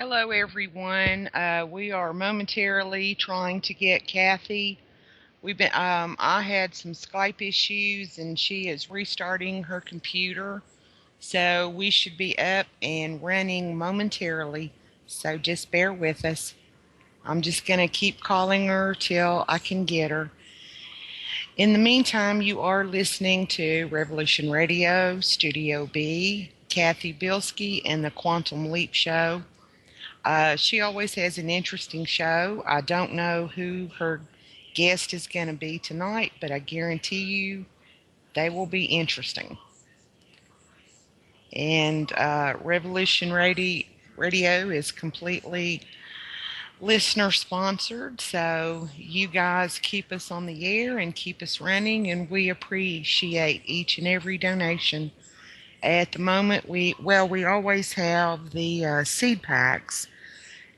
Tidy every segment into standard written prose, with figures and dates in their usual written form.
Hello, everyone. We are momentarily trying to get Cathy. I had some Skype issues, and she is restarting her computer. So we should be up and running momentarily. So just bear with us. I'm just going to keep calling her till I can get her. In the meantime, you are listening to Revolution Radio, Studio B, Cathy Bilsky, and the Quantum Leap Show. She always has an interesting show. I don't know who her guest is going to be tonight, but I guarantee you they will be interesting. And Revolution Radio is completely listener sponsored, so you guys keep us on the air and keep us running, and we appreciate each and every donation. At the moment, we always have the seed packs,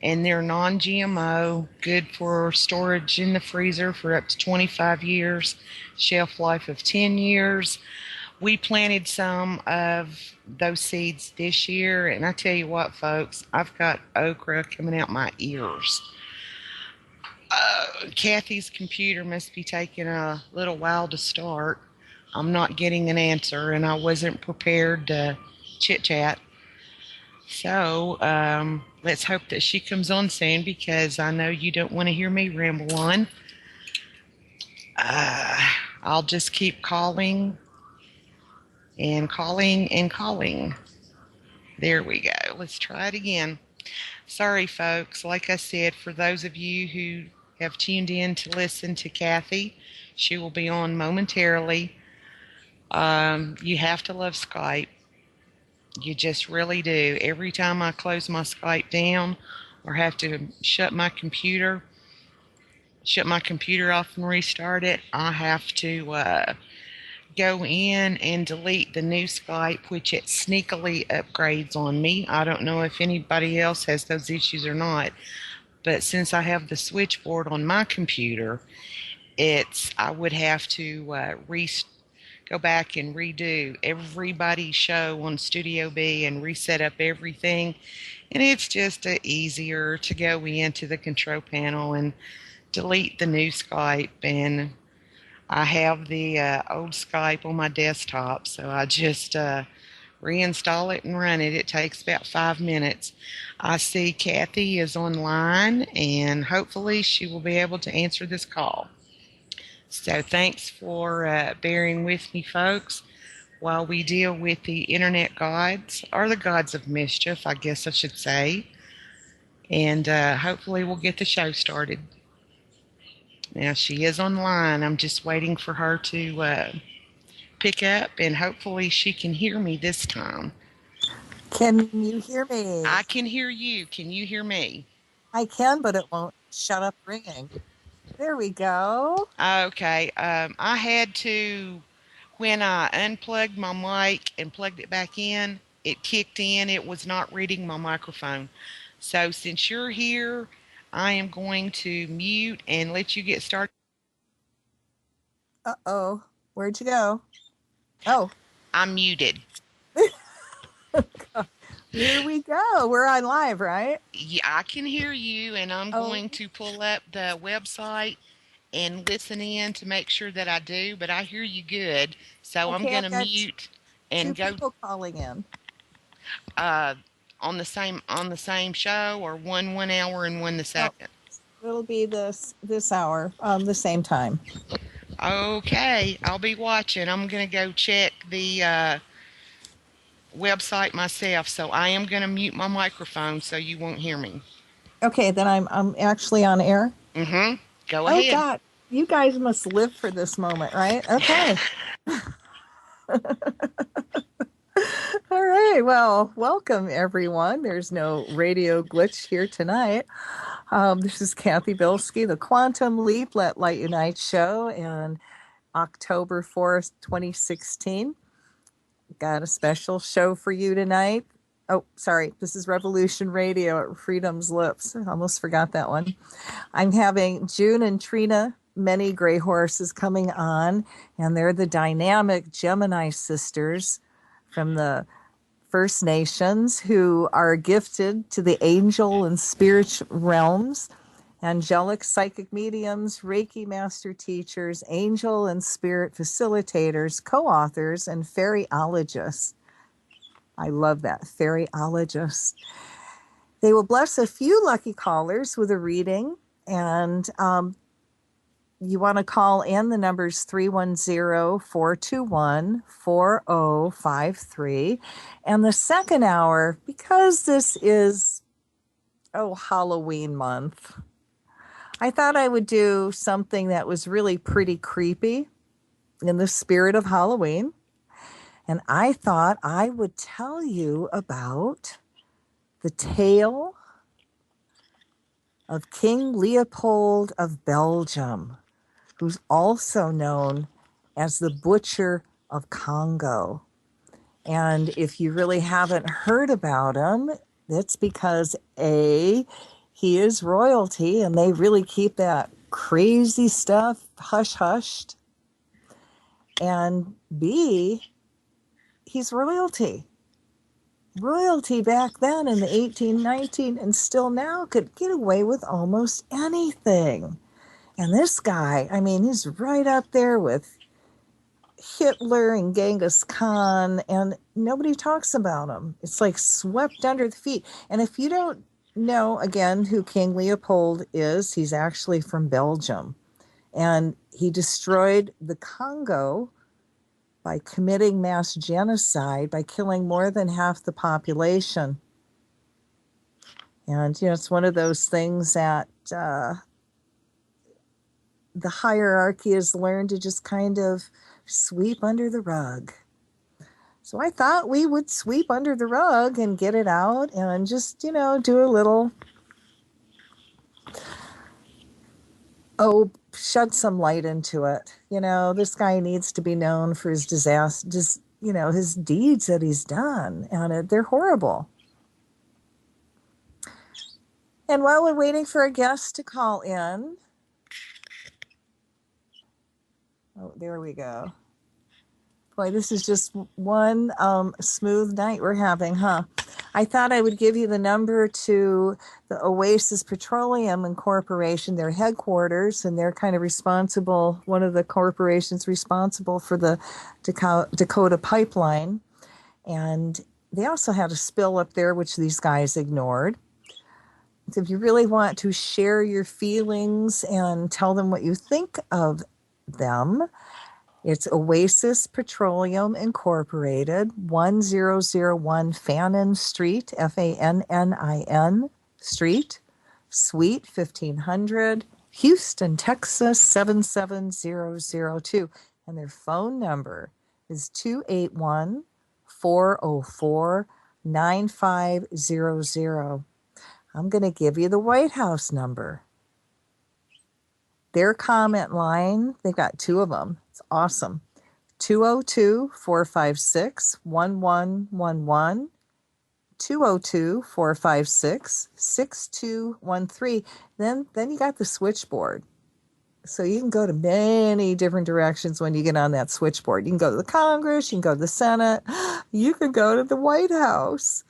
and they're non-GMO, good for storage in the freezer for up to 25 years, shelf life of 10 years. We planted some of those seeds this year, and I tell you what, folks, I've got okra coming out my ears. Cathy's computer must be taking a little while to start. I'm not getting an answer, and I wasn't prepared to chit-chat. So let's hope that she comes on soon, because I know you don't want to hear me ramble on. I'll just keep calling and calling and calling. There we go. Let's try it again. Sorry, folks. Like I said, for those of you who have tuned in to listen to Cathy, she will be on momentarily. You have to love Skype. You just really do. Every time I close my Skype down or have to shut my computer off and restart it, I have to go in and delete the new Skype, which it sneakily upgrades on me. I don't know if anybody else has those issues or not, but since I have the switchboard on my computer, I would have to go back and redo everybody's show on Studio B and reset up everything. And it's just easier to go into the control panel and delete the new Skype. And I have the old Skype on my desktop, so I just reinstall it and run it. It takes about 5 minutes. I see Cathy is online, and hopefully she will be able to answer this call. So thanks for bearing with me, folks, while we deal with the internet gods, or the gods of mischief, I guess I should say. And hopefully we'll get the show started. Now, she is online. I'm just waiting for her to pick up, and hopefully she can hear me this time. Can you hear me? I can hear you. Can you hear me? I can, but it won't shut up ringing. There we go. Okay. I had to, when I unplugged my mic and plugged it back in, it kicked in. It was not reading my microphone. So since you're here, I am going to mute and let you get started. Uh-oh. Where'd you go? Oh. I'm muted. Here we go. We're on live, right? Yeah, I can hear you, and I'm going to pull up the website and listen in to make sure that I do, but I hear you good. So I'm going to mute and go. 2 people calling in. On the same show, or one hour and one the second? It'll be this hour, the same time. Okay, I'll be watching. I'm going to go check the website myself, so I am going to mute my microphone so you won't hear me. Okay, then I'm actually on air. Mm-hmm. Go ahead. Oh God, you guys must live for this moment, right? Okay. All right. Well, welcome everyone. There's no radio glitch here tonight. This is Cathy Bilsky, the Quantum Leap Let Light Unite show, and October 4th, 2016. Got a special show for you tonight. Oh, sorry. This is Revolution Radio at Freedom's Lips. I almost forgot that one. I'm having June and Treena, many gray horses, coming on, and they're the dynamic Gemini Sisters from the First Nations who are gifted to the angel and spirit realms, Angelic Psychic Mediums, Reiki Master Teachers, Angel and Spirit Facilitators, co-authors, and Faeryologists. I love that, Faeryologists. They will bless a few lucky callers with a reading, and you want to call in. The number's 310-421-4053. And the second hour, because this is, Halloween month, I thought I would do something that was really pretty creepy in the spirit of Halloween. And I thought I would tell you about the tale of King Leopold of Belgium, who's also known as the Butcher of Congo. And if you really haven't heard about him, it's because A, he is royalty and they really keep that crazy stuff hush-hushed. And B, he's royalty. Royalty back then in the 1819 and still now could get away with almost anything. And this guy, I mean, he's right up there with Hitler and Genghis Khan, and nobody talks about him. It's like swept under the feet. And if you don't know, again, who King Leopold is, he's actually from Belgium. And he destroyed the Congo by committing mass genocide, by killing more than half the population. And, it's one of those things that the hierarchy has learned to just kind of sweep under the rug. So I thought we would sweep under the rug and get it out and just, do a little, shed some light into it. This guy needs to be known for his disaster, just, his deeds that he's done, and they're horrible. And while we're waiting for a guest to call in, there we go. Boy, this is just one smooth night we're having, huh? I thought I would give you the number to the Oasis Petroleum Incorporation, their headquarters, and they're kind of responsible, one of the corporations responsible for the Dakota pipeline. And they also had a spill up there, which these guys ignored. So if you really want to share your feelings and tell them what you think of them, it's Oasis Petroleum Incorporated, 1001 Fannin Street, Fannin Street, Suite 1500, Houston, Texas, 77002. And their phone number is 281-404-9500. I'm going to give you the White House number. Their comment line, they've got two of them. It's awesome. 202-456-1111, 202-456-6213. Then you got the switchboard. So you can go to many different directions when you get on that switchboard. You can go to the Congress, you can go to the Senate, you can go to the White House.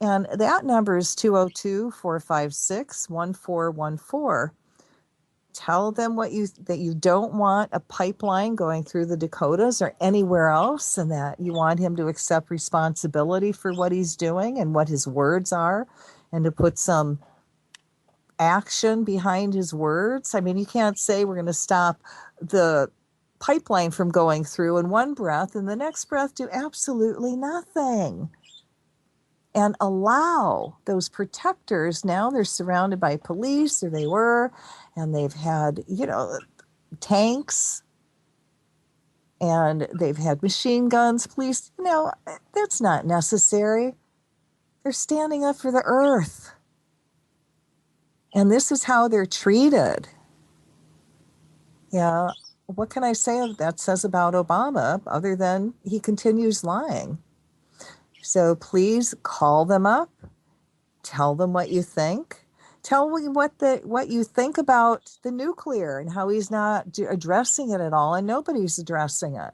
And that number is 202-456-1414. Tell them that you don't want a pipeline going through the Dakotas or anywhere else, and that you want him to accept responsibility for what he's doing and what his words are, and to put some action behind his words. I mean, you can't say we're going to stop the pipeline from going through in one breath and the next breath do absolutely nothing. And allow those protectors, now they're surrounded by police, or they were, and they've had, tanks, and they've had machine guns. Police, that's not necessary. They're standing up for the earth. And this is how they're treated. Yeah, what can I say that says about Obama other than he continues lying? So please call them up, tell them what you think. Tell me what you think about the nuclear and how he's not addressing it at all, and nobody's addressing it.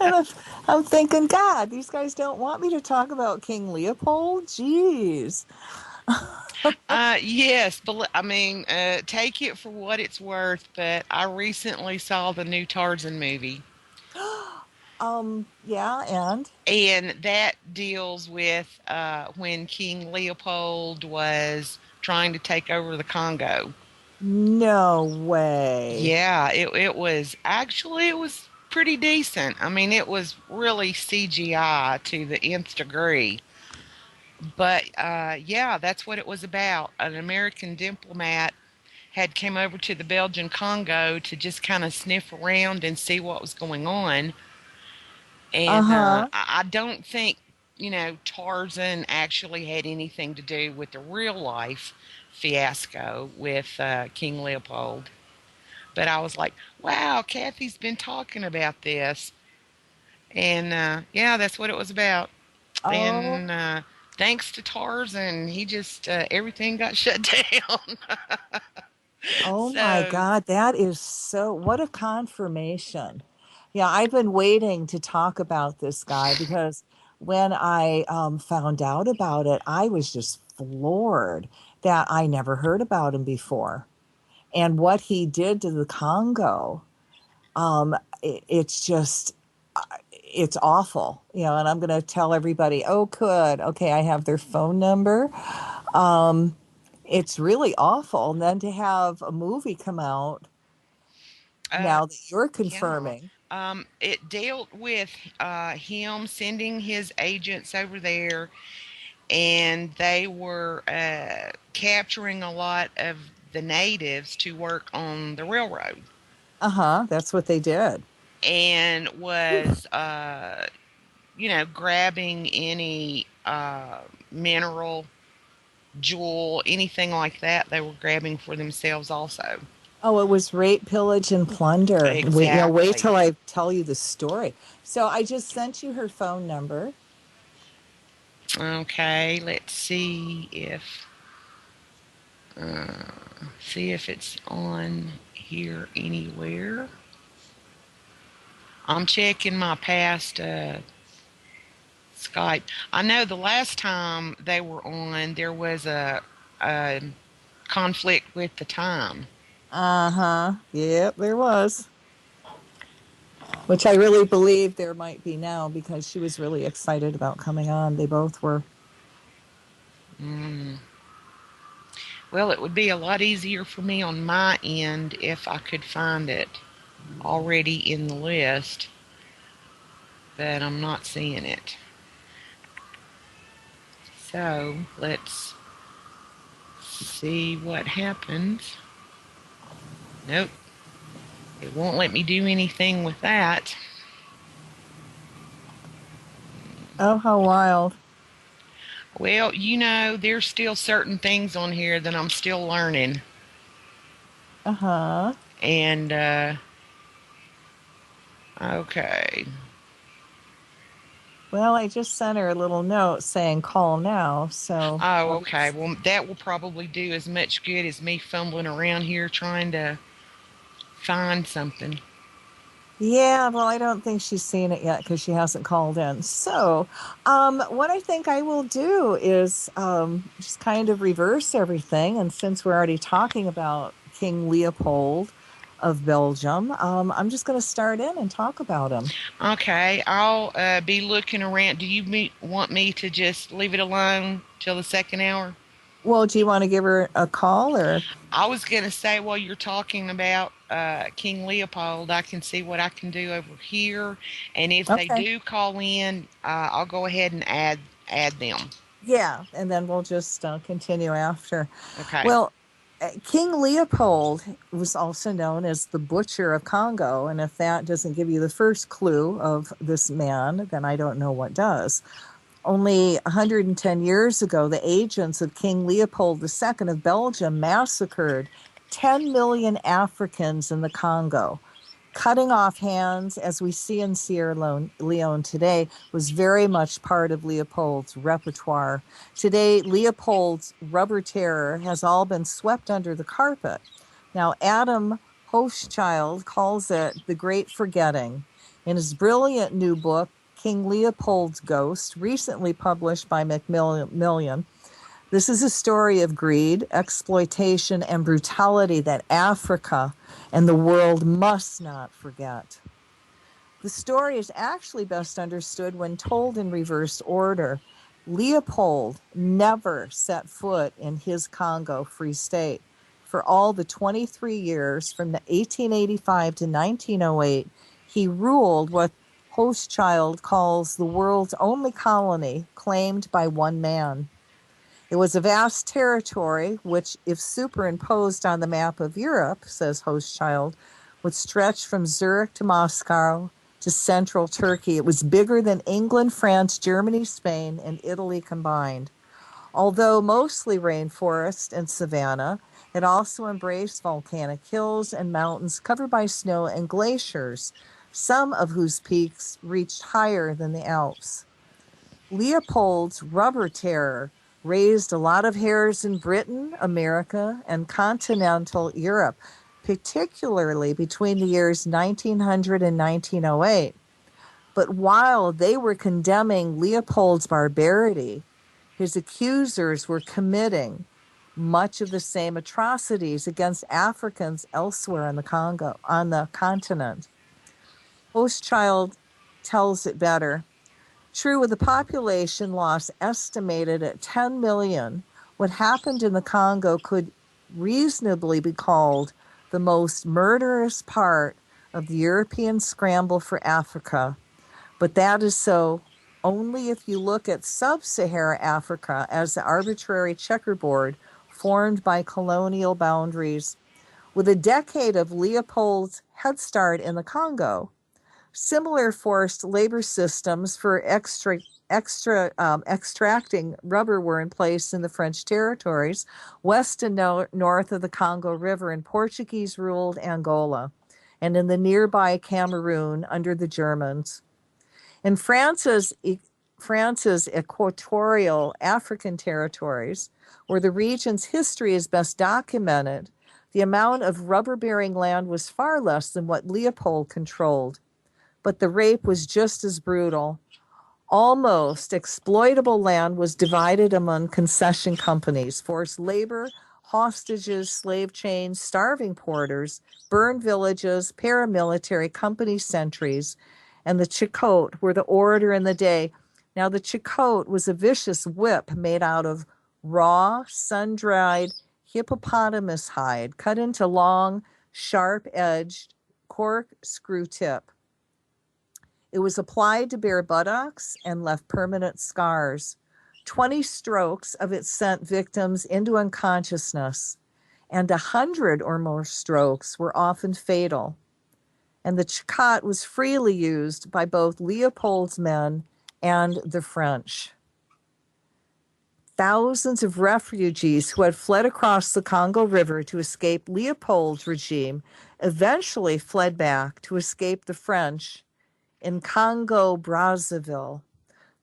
And I'm thinking, God, these guys don't want me to talk about King Leopold. Jeez. Yes, but I mean, take it for what it's worth. But I recently saw the new Tarzan movie, Yeah, and and that deals with when King Leopold was trying to take over the Congo. no way. Yeah, it was actually it was pretty decent. I mean, it was really CGI to the nth degree. But yeah, that's what it was about. An American diplomat had came over to the Belgian Congo to just kind of sniff around and see what was going on. And Uh-huh. I don't think, Tarzan actually had anything to do with the real life fiasco with King Leopold. But I was like, wow, Kathy's been talking about this. And yeah, that's what it was about. Oh, And thanks to Tarzan, he just, everything got shut down. oh my So, God, that is so, what a confirmation. Yeah, I've been waiting to talk about this guy because when I found out about it, I was just floored that I never heard about him before. And what he did to the Congo, it's just, it's awful, and I'm going to tell everybody, oh, good. Okay, I have their phone number. Um, it's really awful. And then to have a movie come out uh, now that you're yeah. confirming. It dealt with him sending his agents over there, and they were capturing a lot of the natives to work on the railroad, Uh-huh, that's what they did. and Oof. was, grabbing any mineral, jewel, anything like that. They were grabbing for themselves also. Oh, it was rape, pillage, and plunder. Wait Exactly. till I tell you the story. So I just sent you her phone number. Okay, let's see if it's on here anywhere. I'm checking my past Skype. I know the last time they were on, there was a conflict with the time. Uh-huh. Yep, there was. Which I really believe there might be now because she was really excited about coming on. They both were. Mm. Well, it would be a lot easier for me on my end if I could find it already in the list, but I'm not seeing it. So let's see what happens. Nope, it won't let me do anything with that. Oh, how wild. Well, there's still certain things on here that I'm still learning. Uh-huh. And, okay. Well, I just sent her a little note saying call now. So Oh, okay. obviously. Well, that will probably do as much good as me fumbling around here trying to find something. Yeah, well, I don't think she's seen it yet because she hasn't called in. So, what I think I will do is just kind of reverse everything. And since we're already talking about King Leopold of Belgium, I'm just going to start in and talk about him. Okay, I'll be looking around. Do you want me to just leave it alone till the second hour? Well, do you want to give her a call or? I was going to say while you're talking about King Leopold, I can see what I can do over here, and if they Okay. do call in, I'll go ahead and add them. Yeah, and then we'll just continue after. Okay. Well, King Leopold was also known as the Butcher of Congo, and if that doesn't give you the first clue of this man, then I don't know what does. Only 110 years ago, the agents of King Leopold II of Belgium massacred 10 million Africans in the Congo. Cutting off hands, as we see in Sierra Leone today, was very much part of Leopold's repertoire. Today, Leopold's rubber terror has all been swept under the carpet. Now, Adam Hochschild calls it the Great Forgetting. In his brilliant new book, King Leopold's Ghost, recently published by Macmillan, this is a story of greed, exploitation, and brutality that Africa and the world must not forget. The story is actually best understood when told in reverse order. Leopold never set foot in his Congo Free State. For all the 23 years from the 1885 to 1908, he ruled what Hochschild calls the world's only colony, claimed by one man. It was a vast territory which, if superimposed on the map of Europe, says Hochschild, would stretch from Zurich to Moscow to central Turkey. It was bigger than England, France, Germany, Spain, and Italy combined. Although mostly rainforest and savanna, it also embraced volcanic hills and mountains covered by snow and glaciers, some of whose peaks reached higher than the Alps. Leopold's rubber terror raised a lot of hairs in Britain, America, and continental Europe, particularly between the years 1900 and 1908. But while they were condemning Leopold's barbarity, his accusers were committing much of the same atrocities against Africans elsewhere in the Congo, on the continent. Hochschild tells it better. True, with the population loss estimated at 10 million, what happened in the Congo could reasonably be called the most murderous part of the European scramble for Africa. But that is so only if you look at sub-Saharan Africa as the arbitrary checkerboard formed by colonial boundaries. With a decade of Leopold's head start in the Congo, similar forced labor systems for extracting rubber were in place in the French territories, west and north of the Congo River in Portuguese-ruled Angola, and in the nearby Cameroon under the Germans. In France's equatorial African territories, where the region's history is best documented, the amount of rubber-bearing land was far less than what Leopold controlled. But the rape was just as brutal. Almost exploitable land was divided among concession companies, forced labor, hostages, slave chains, starving porters, burned villages, paramilitary company sentries, and the chicote were the order in the day. Now, the chicote was a vicious whip made out of raw, sun-dried hippopotamus hide, cut into long, sharp-edged corkscrew tip. It was applied to bare buttocks and left permanent scars. 20 strokes of it sent victims into unconsciousness, and 100 or more strokes were often fatal. And the chicote was freely used by both Leopold's men and the French. Thousands of refugees who had fled across the Congo River to escape Leopold's regime eventually fled back to escape the French in Congo-Brazzaville.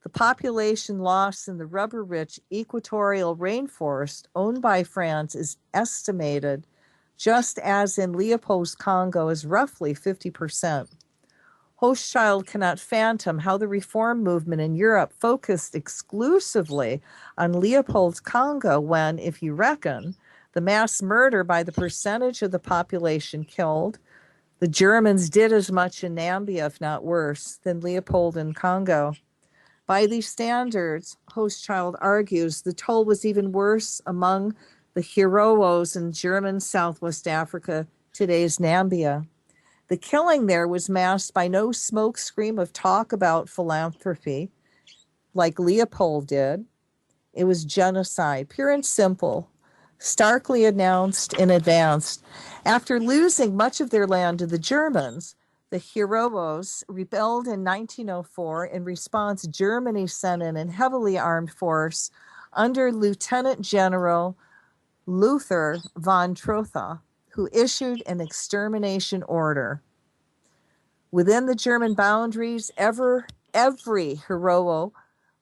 The population loss in the rubber-rich equatorial rainforest owned by France is estimated, just as in Leopold's Congo, is roughly 50%. Hochschild cannot fathom how the reform movement in Europe focused exclusively on Leopold's Congo when, if you reckon, the mass murder by the percentage of the population killed, the Germans did as much in Nambia, if not worse, than Leopold in Congo. By these standards, Hochschild argues the toll was even worse among the Hereros in German Southwest Africa, today's Nambia. The killing there was masked by no smokescreen of talk about philanthropy, like Leopold did. It was genocide, pure and simple, starkly announced in advance. After losing much of their land to the Germans, the Hereros rebelled in 1904. In response, Germany sent in a heavily armed force under Lieutenant General Luther von Trotha, who issued an extermination order. Within the German boundaries, every Herero,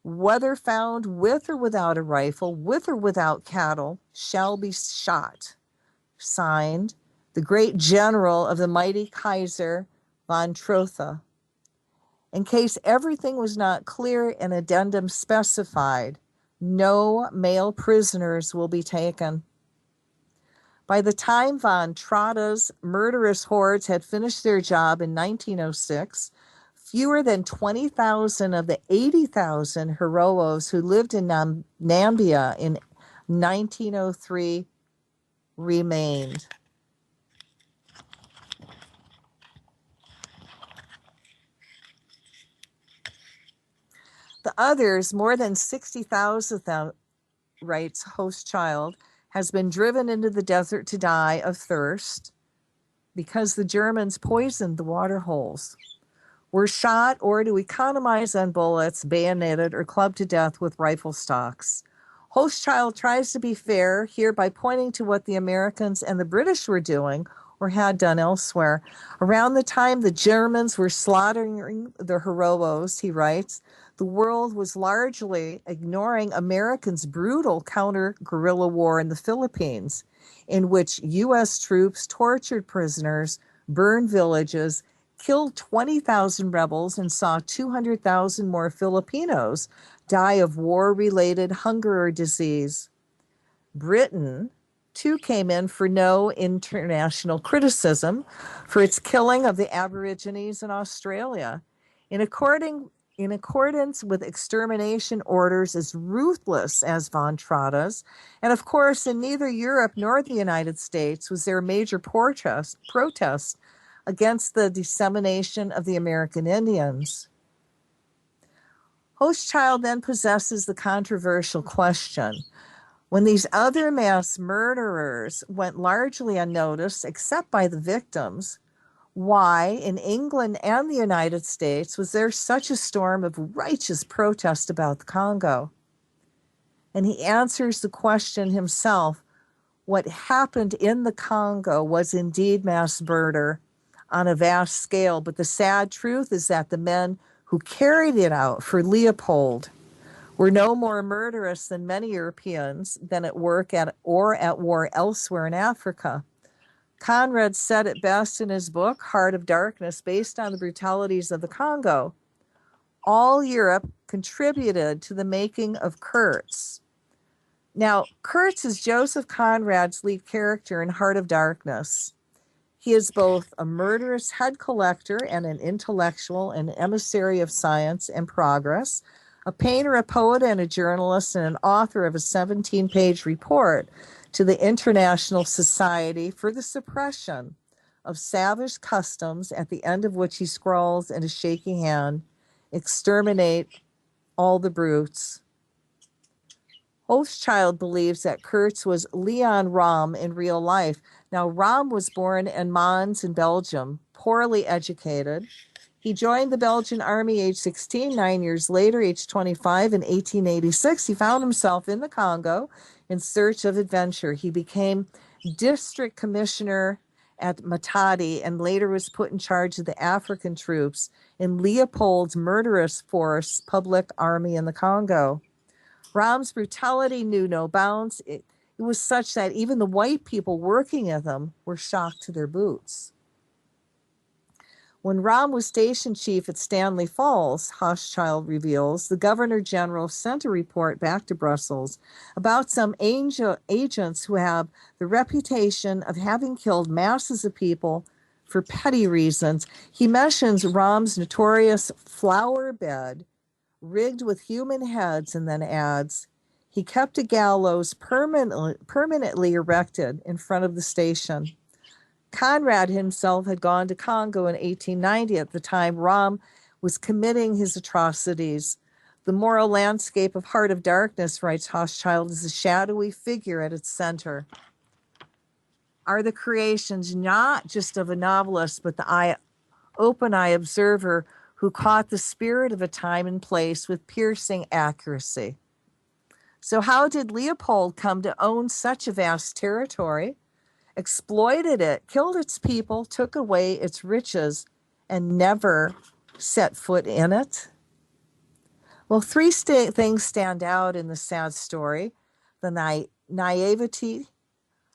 whether found with or without a rifle, with or without cattle, shall be shot. Signed, the great general of the mighty Kaiser von Trotha. In case everything was not clear, an addendum specified, no male prisoners will be taken. By the time von Trotte's murderous hordes had finished their job in 1906, fewer than 20,000 of the 80,000 Heroes who lived in Nambia in 1903 remained. The others, more than 60,000, writes Hochschild, has been driven into the desert to die of thirst because the Germans poisoned the water holes, were shot or to economize on bullets, bayoneted or clubbed to death with rifle stocks. Hochschild tries to be fair here by pointing to what the Americans and the British were doing or had done elsewhere. Around the time the Germans were slaughtering the Heroes, he writes, the world was largely ignoring Americans' brutal counter-guerrilla war in the Philippines, in which U.S. troops tortured prisoners, burned villages, killed 20,000 rebels, and saw 200,000 more Filipinos die of war-related hunger or disease. Britain, too, came in for no international criticism for its killing of the Aborigines in Australia. In accordance with extermination orders as ruthless as von Trotte's, and of course in neither Europe nor the United States was there a major protest against the dissemination of the American Indians. Hochschild then possesses the controversial question. When these other mass murderers went largely unnoticed, except by the victims, why, in England and the United States, was there such a storm of righteous protest about the Congo? And he answers the question himself. What happened in the Congo was indeed mass murder on a vast scale, but the sad truth is that the men who carried it out for Leopold were no more murderous than many Europeans than at work at war elsewhere in Africa. Conrad said it best in his book, Heart of Darkness, based on the brutalities of the Congo. All Europe contributed to the making of Kurtz. Now, Kurtz is Joseph Conrad's lead character in Heart of Darkness. He is both a murderous head collector and an intellectual and emissary of science and progress, a painter, a poet, and a journalist, and an author of a 17-page report to the International Society for the Suppression of Savage Customs, at the end of which he scrawls in a shaky hand, "Exterminate all the brutes." Hochschild believes that Kurtz was Leon Rom in real life. Now, Rom was born in Mons in Belgium, poorly educated. He joined the Belgian army age 16. 9 years later, age 25, in 1886, he found himself in the Congo in search of adventure. He became district commissioner at Matadi and later was put in charge of the African troops in Leopold's murderous force, public army in the Congo. Rom's brutality knew no bounds. It was such that even the white people working at them were shocked to their boots. When Rom was station chief at Stanley Falls, Hochschild reveals, the Governor General sent a report back to Brussels about some agents who have the reputation of having killed masses of people for petty reasons. He mentions Rom's notorious flower bed rigged with human heads, and then adds, he kept a gallows permanently erected in front of the station. Conrad himself had gone to Congo in 1890 at the time Rom was committing his atrocities. The moral landscape of Heart of Darkness, writes Hochschild, is a shadowy figure at its center. Are the creations not just of a novelist, but the open-eye observer who caught the spirit of a time and place with piercing accuracy? So how did Leopold come to own such a vast territory, exploited it, killed its people, took away its riches, and never set foot in it? Well, three things stand out in the sad story: the naivety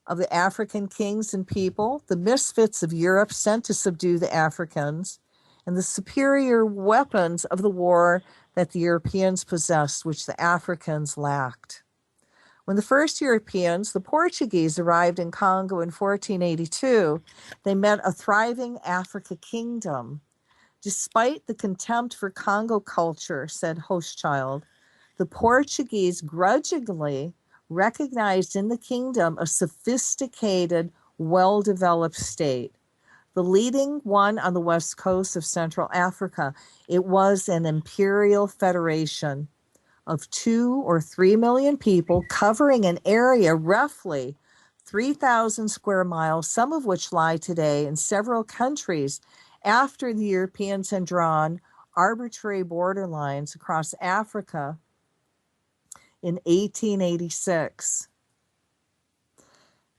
of the African kings and people, the misfits of Europe sent to subdue the Africans, and the superior weapons of the war that the Europeans possessed, which the Africans lacked. When the first Europeans, the Portuguese, arrived in Congo in 1482, they met a thriving African kingdom. Despite the contempt for Congo culture, said Hochschild, the Portuguese grudgingly recognized in the kingdom a sophisticated, well-developed state, the leading one on the west coast of Central Africa. It was an imperial federation of 2 or 3 million people covering an area roughly 3,000 square miles, some of which lie today in several countries after the Europeans had drawn arbitrary border lines across Africa in 1886.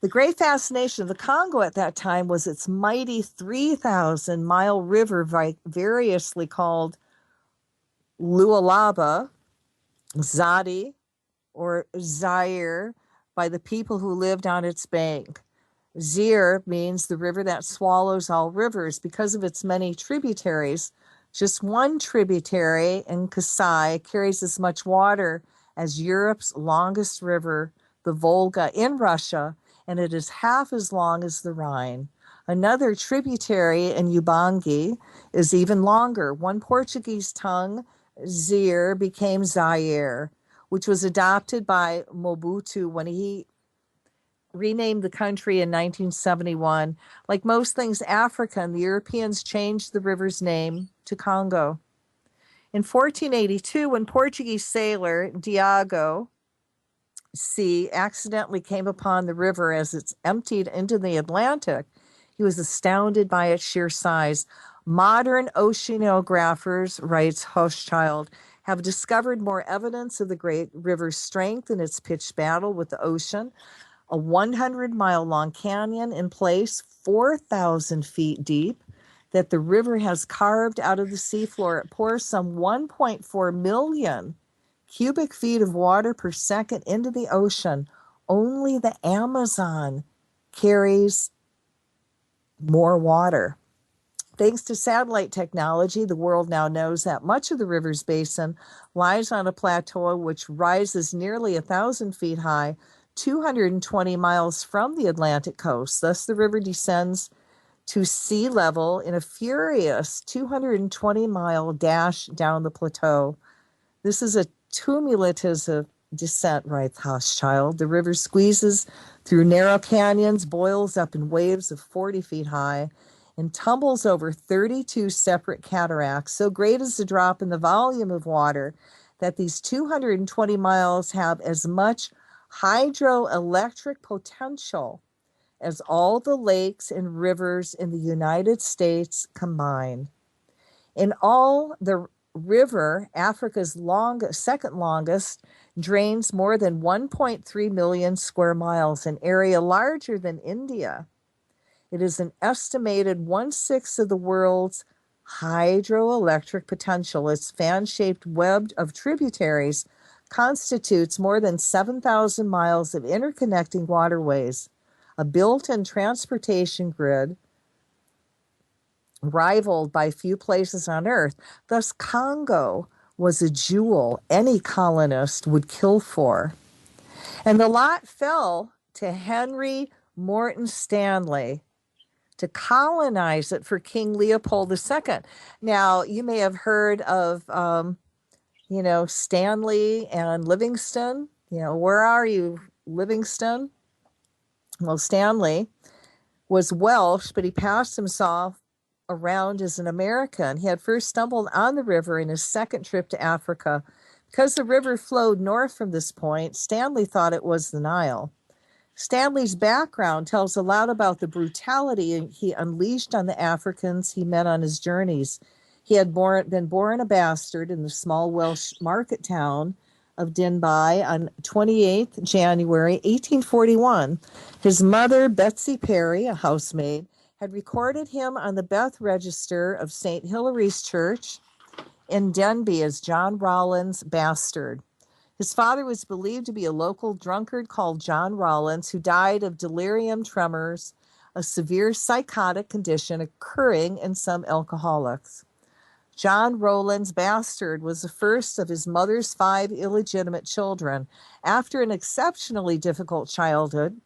The great fascination of the Congo at that time was its mighty 3,000-mile river, variously called Lualaba, Zadi, or Zaire, by the people who lived on its bank. Zaire means the river that swallows all rivers because of its many tributaries. Just one tributary in Kasai carries as much water as Europe's longest river, the Volga, in Russia, and it is half as long as the Rhine. Another tributary in Ubangi is even longer. One Portuguese tongue, Zaire, became Zaire, which was adopted by Mobutu when he renamed the country in 1971. Like most things African, the Europeans changed the river's name to Congo. In 1482, when Portuguese sailor Diego C. accidentally came upon the river as it's emptied into the Atlantic, he was astounded by its sheer size. Modern oceanographers, writes Hochschild, have discovered more evidence of the great river's strength in its pitched battle with the ocean. A 100-mile-long canyon in place, 4,000 feet deep, that the river has carved out of the seafloor. It pours some 1.4 million cubic feet of water per second into the ocean. Only the Amazon carries more water. Thanks to satellite technology, the world now knows that much of the river's basin lies on a plateau which rises nearly 1,000 feet high, 220 miles from the Atlantic coast. Thus, the river descends to sea level in a furious 220-mile dash down the plateau. This is a cumulative descent, writes Hochschild. The river squeezes through narrow canyons, boils up in waves of 40 feet high, and tumbles over 32 separate cataracts. So great is the drop in the volume of water that these 220 miles have as much hydroelectric potential as all the lakes and rivers in the United States combined. In all, the river, Africa's second longest, drains more than 1.3 million square miles, an area larger than India. It is an estimated 1/6 of the world's hydroelectric potential. Its fan-shaped web of tributaries constitutes more than 7,000 miles of interconnecting waterways, a built-in transportation grid rivaled by few places on earth. Thus, Congo was a jewel any colonist would kill for. And the lot fell to Henry Morton Stanley to colonize it for King Leopold II. Now, you may have heard of, Stanley and Livingston. Where are you, Livingston? Well, Stanley was Welsh, but he passed himself around as an American. He had first stumbled on the river in his second trip to Africa. Because the river flowed north from this point, Stanley thought it was the Nile. Stanley's background tells a lot about the brutality he unleashed on the Africans he met on his journeys. He had been born a bastard in the small Welsh market town of Denbigh on 28th January 1841. His mother, Betsy Perry, a housemaid, had recorded him on the Beth Register of St. Hilary's Church in Denbigh as John Rollins' bastard. His father was believed to be a local drunkard called John Rollins, who died of delirium tremors, a severe psychotic condition occurring in some alcoholics. John Rowland's bastard was the first of his mother's 5 illegitimate children. After an exceptionally difficult childhood,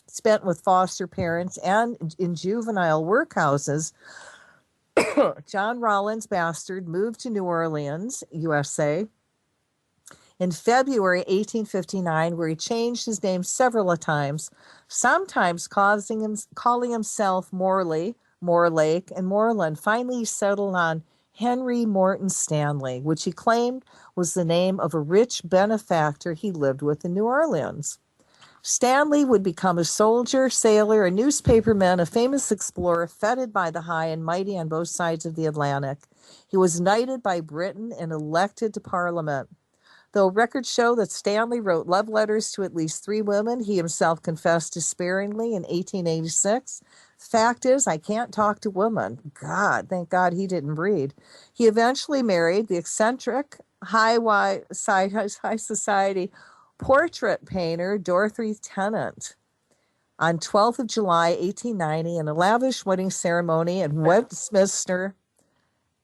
spent with foster parents and in juvenile workhouses, John Rowland's bastard moved to New Orleans, USA, in February 1859, where he changed his name several times, sometimes calling himself Morley, Morlake, and Moreland. Finally, he settled on Henry Morton Stanley, which he claimed was the name of a rich benefactor he lived with in New Orleans. Stanley would become a soldier, sailor, a newspaperman, a famous explorer, feted by the high and mighty on both sides of the Atlantic. He was knighted by Britain and elected to Parliament. Though records show that Stanley wrote love letters to at least 3 women, he himself confessed despairingly in 1886. Fact is, I can't talk to women. God, thank God he didn't read. He eventually married the eccentric, high society portrait painter Dorothy Tennant on 12th of July, 1890, in a lavish wedding ceremony at Westminster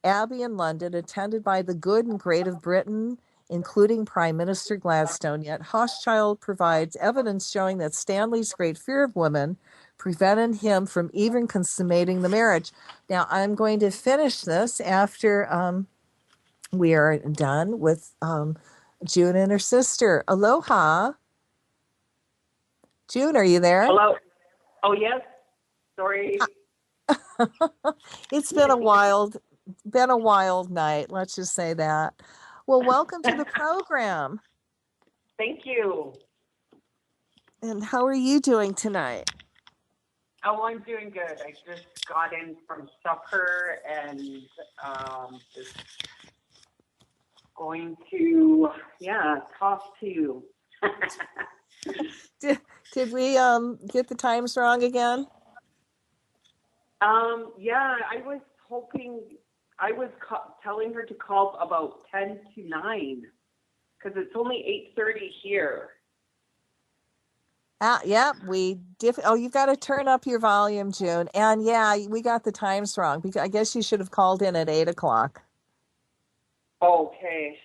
Abbey in London, attended by the good and great of Britain, including Prime Minister Gladstone. Yet Hochschild provides evidence showing that Stanley's great fear of women prevented him from even consummating the marriage. Now, I'm going to finish this after we are done with June and her sister. Aloha. June, are you there? Hello. Oh, yes. Sorry. It's been a wild night. Let's just say that. Well, welcome to the program. Thank you. And how are you doing tonight? Oh, I'm doing good. I just got in from supper and just going to, talk to you. Did we get the times wrong again? I was hoping, I was telling her to call about 10 to 9 because it's only 8:30 here. You've got to turn up your volume, June. And we got the times wrong because I guess you should have called in at 8 o'clock. Okay.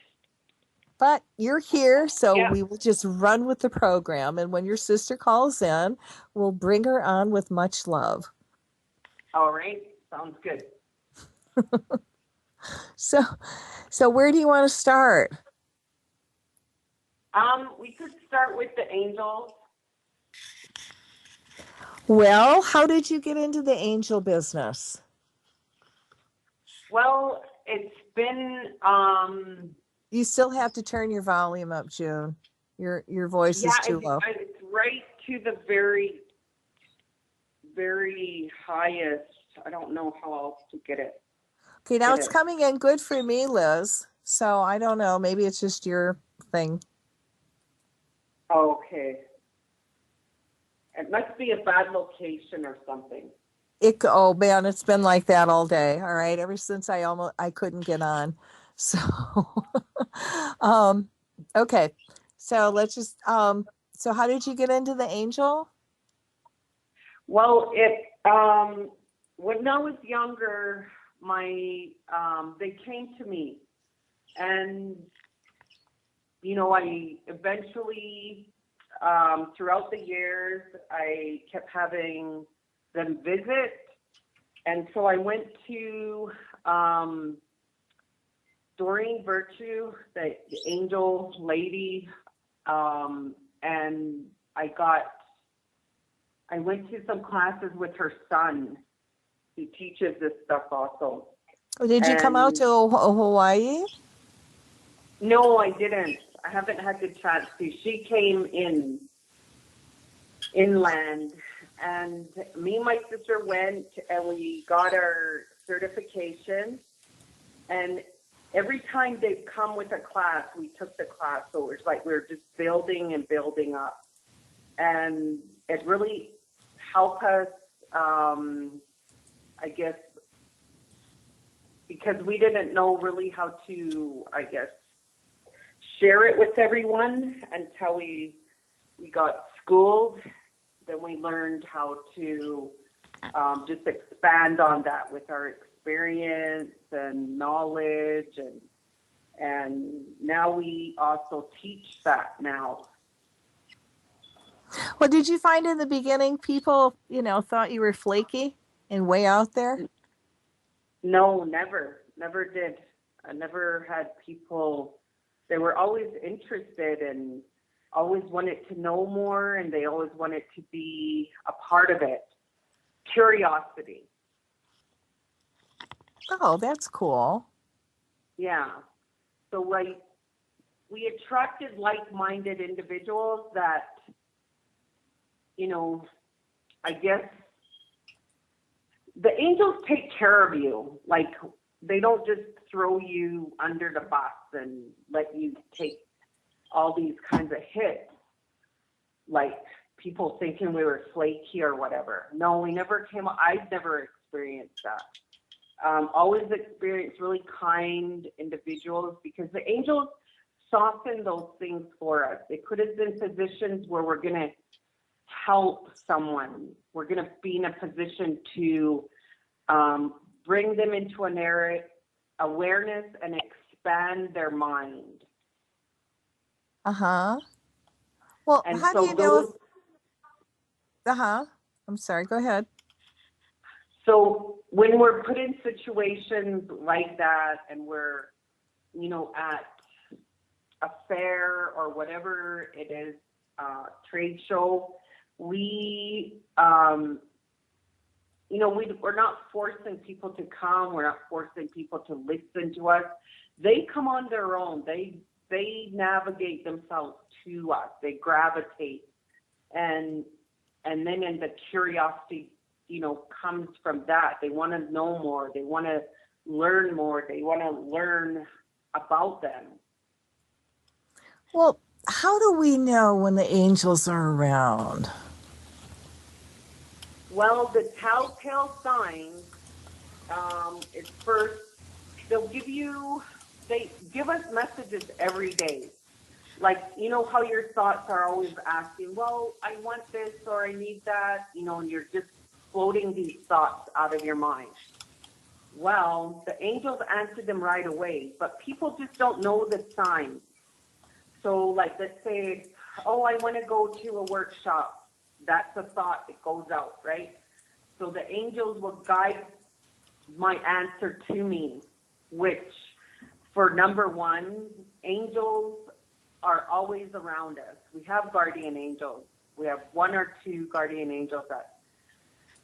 But you're here, so we will just run with the program. And when your sister calls in, we'll bring her on with much love. All right. Sounds good. So where do you want to start? We could start with the angels. Well, how did you get into the angel business? Well, it's been You still have to turn your volume up, June. Your voice is too low. It's right to the very, very highest. I don't know how else to get it. Okay, now it's coming in good for me, Liz. So I don't know. Maybe it's just your thing. Okay. It must be a bad location or something. Oh man, it's been like that all day. All right, ever since I couldn't get on. So, okay. So let's just so how did you get into the angel? Well, when I was younger, they came to me, and I eventually throughout the years I kept having them visit, and so I went to Doreen Virtue, the angel lady, and I went to some classes with her son. He teaches this stuff also. Did you come out to Hawaii? No, I didn't. I haven't had the chance to. She came inland, and me and my sister went, and we got our certification. And every time they'd come with a class, we took the class. So it was like we were just building and building up. And it really helped us, I guess, because we didn't know really how to, I guess, share it with everyone until we got schooled. Then we learned how to just expand on that with our experience and knowledge, and now we also teach that now. Well, did you find in the beginning people, thought you were flaky and way out there? No, never did. I never had people. They were always interested and always wanted to know more, and they always wanted to be a part of it. Curiosity. Oh, that's cool. Yeah. So we attracted like-minded individuals that, I guess the angels take care of you. Like, they don't just throw you under the bus and let you take all these kinds of hits, like people thinking we were flaky or whatever. No, I've never experienced that. Always experienced really kind individuals, because the angels soften those things for us. They put us in positions where we're going to help someone. We're going to be in a position to bring them into an area awareness and expand their mind. Uh-huh. Well, And how so do you know I'm sorry, go ahead. So when we're put in situations like that, and we're, at a fair or whatever it is, trade show, we're not forcing people to come. We're not forcing people to listen to us. They come on their own. They navigate themselves to us. They gravitate, and then in the curiosity, comes from that. They want to know more. They want to learn more. They want to learn about them. Well, how do we know when the angels are around? Well, the telltale signs is first, they give us messages every day. Like, how your thoughts are always asking, well, I want this or I need that, and you're just floating these thoughts out of your mind. Well, the angels answer them right away, but people just don't know the signs. So, like, let's say, oh, I want to go to a workshop. That's a thought that goes out, right? So the angels will guide my answer to me, which, for number one, angels are always around us. We have guardian angels. We have one or two guardian angels that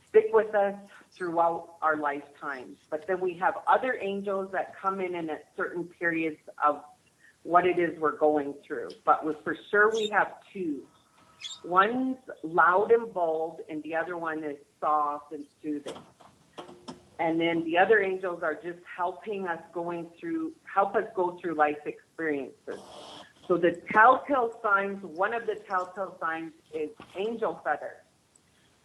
stick with us throughout our lifetimes. But then we have other angels that come in at certain periods of what it is we're going through. But for sure we have two. One's loud and bold, and the other one is soft and soothing. And then the other angels are just helping us help us go through life experiences. So the telltale signs, one of the telltale signs is angel feather.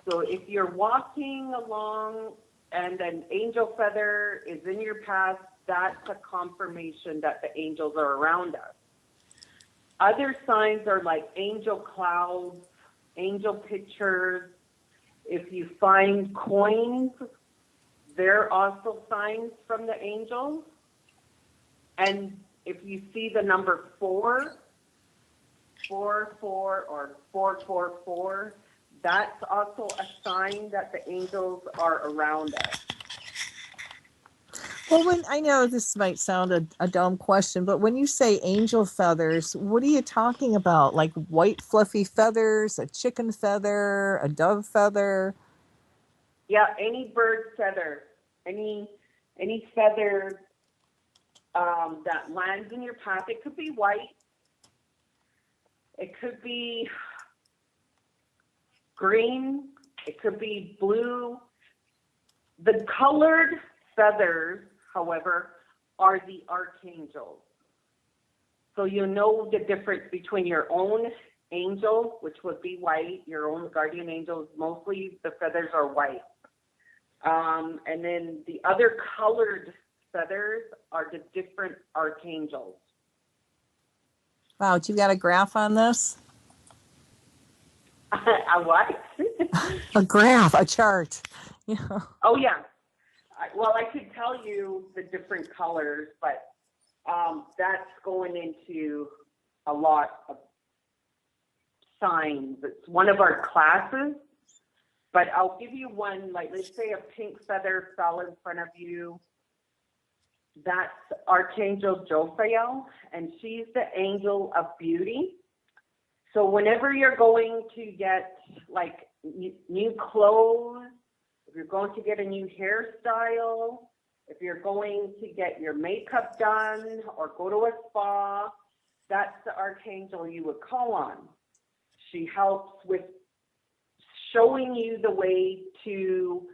So if you're walking along and an angel feather is in your path, that's a confirmation that the angels are around us. Other signs are like angel clouds, angel pictures. If you find coins, they're also signs from the angels. And if you see the number 4, 4, 4, or 444, that's also a sign that the angels are around us. Well, I know this might sound a dumb question, but when you say angel feathers, what are you talking about? Like white fluffy feathers, a chicken feather, a dove feather? Yeah, any bird feather, any feather that lands in your path. It could be white. It could be green. It could be blue. The colored feathers, however, are the archangels. So you know the difference between your own angel, which would be white, your own guardian angels, mostly the feathers are white. And then the other colored feathers are the different archangels. Wow, you got a graph on this? A what? A graph, a chart. Yeah. Oh, yeah. well, I could tell you the different colors, but that's going into a lot of signs. It's one of our classes, but I'll give you one, like let's say a pink feather fell in front of you. That's Archangel Jophiel, and she's the angel of beauty. So whenever you're going to get like new clothes, if you're going to get a new hairstyle, if you're going to get your makeup done or go to a spa, that's the archangel you would call on. She helps with showing you the way to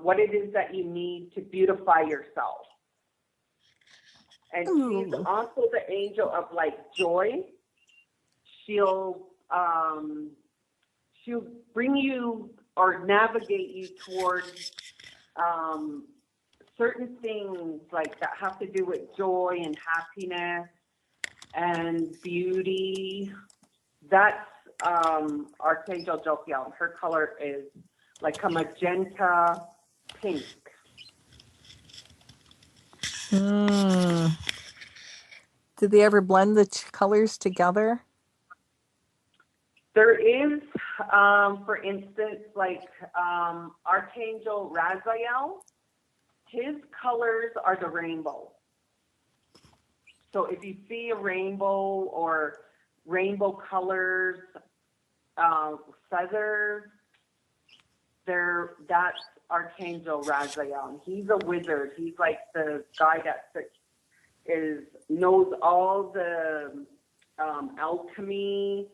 what it is that you need to beautify yourself. And she's also the angel of like joy. She'll bring you or navigate you towards certain things like that have to do with joy and happiness and beauty. That's Archangel Jophiel. Her color is like a magenta pink. Did they ever blend the colors together? There is, for instance, like Archangel Raziel, his colors are the rainbow. So if you see a rainbow or rainbow colors, feathers, that's Archangel Raziel. He's a wizard. He's like the guy that knows all the alchemy,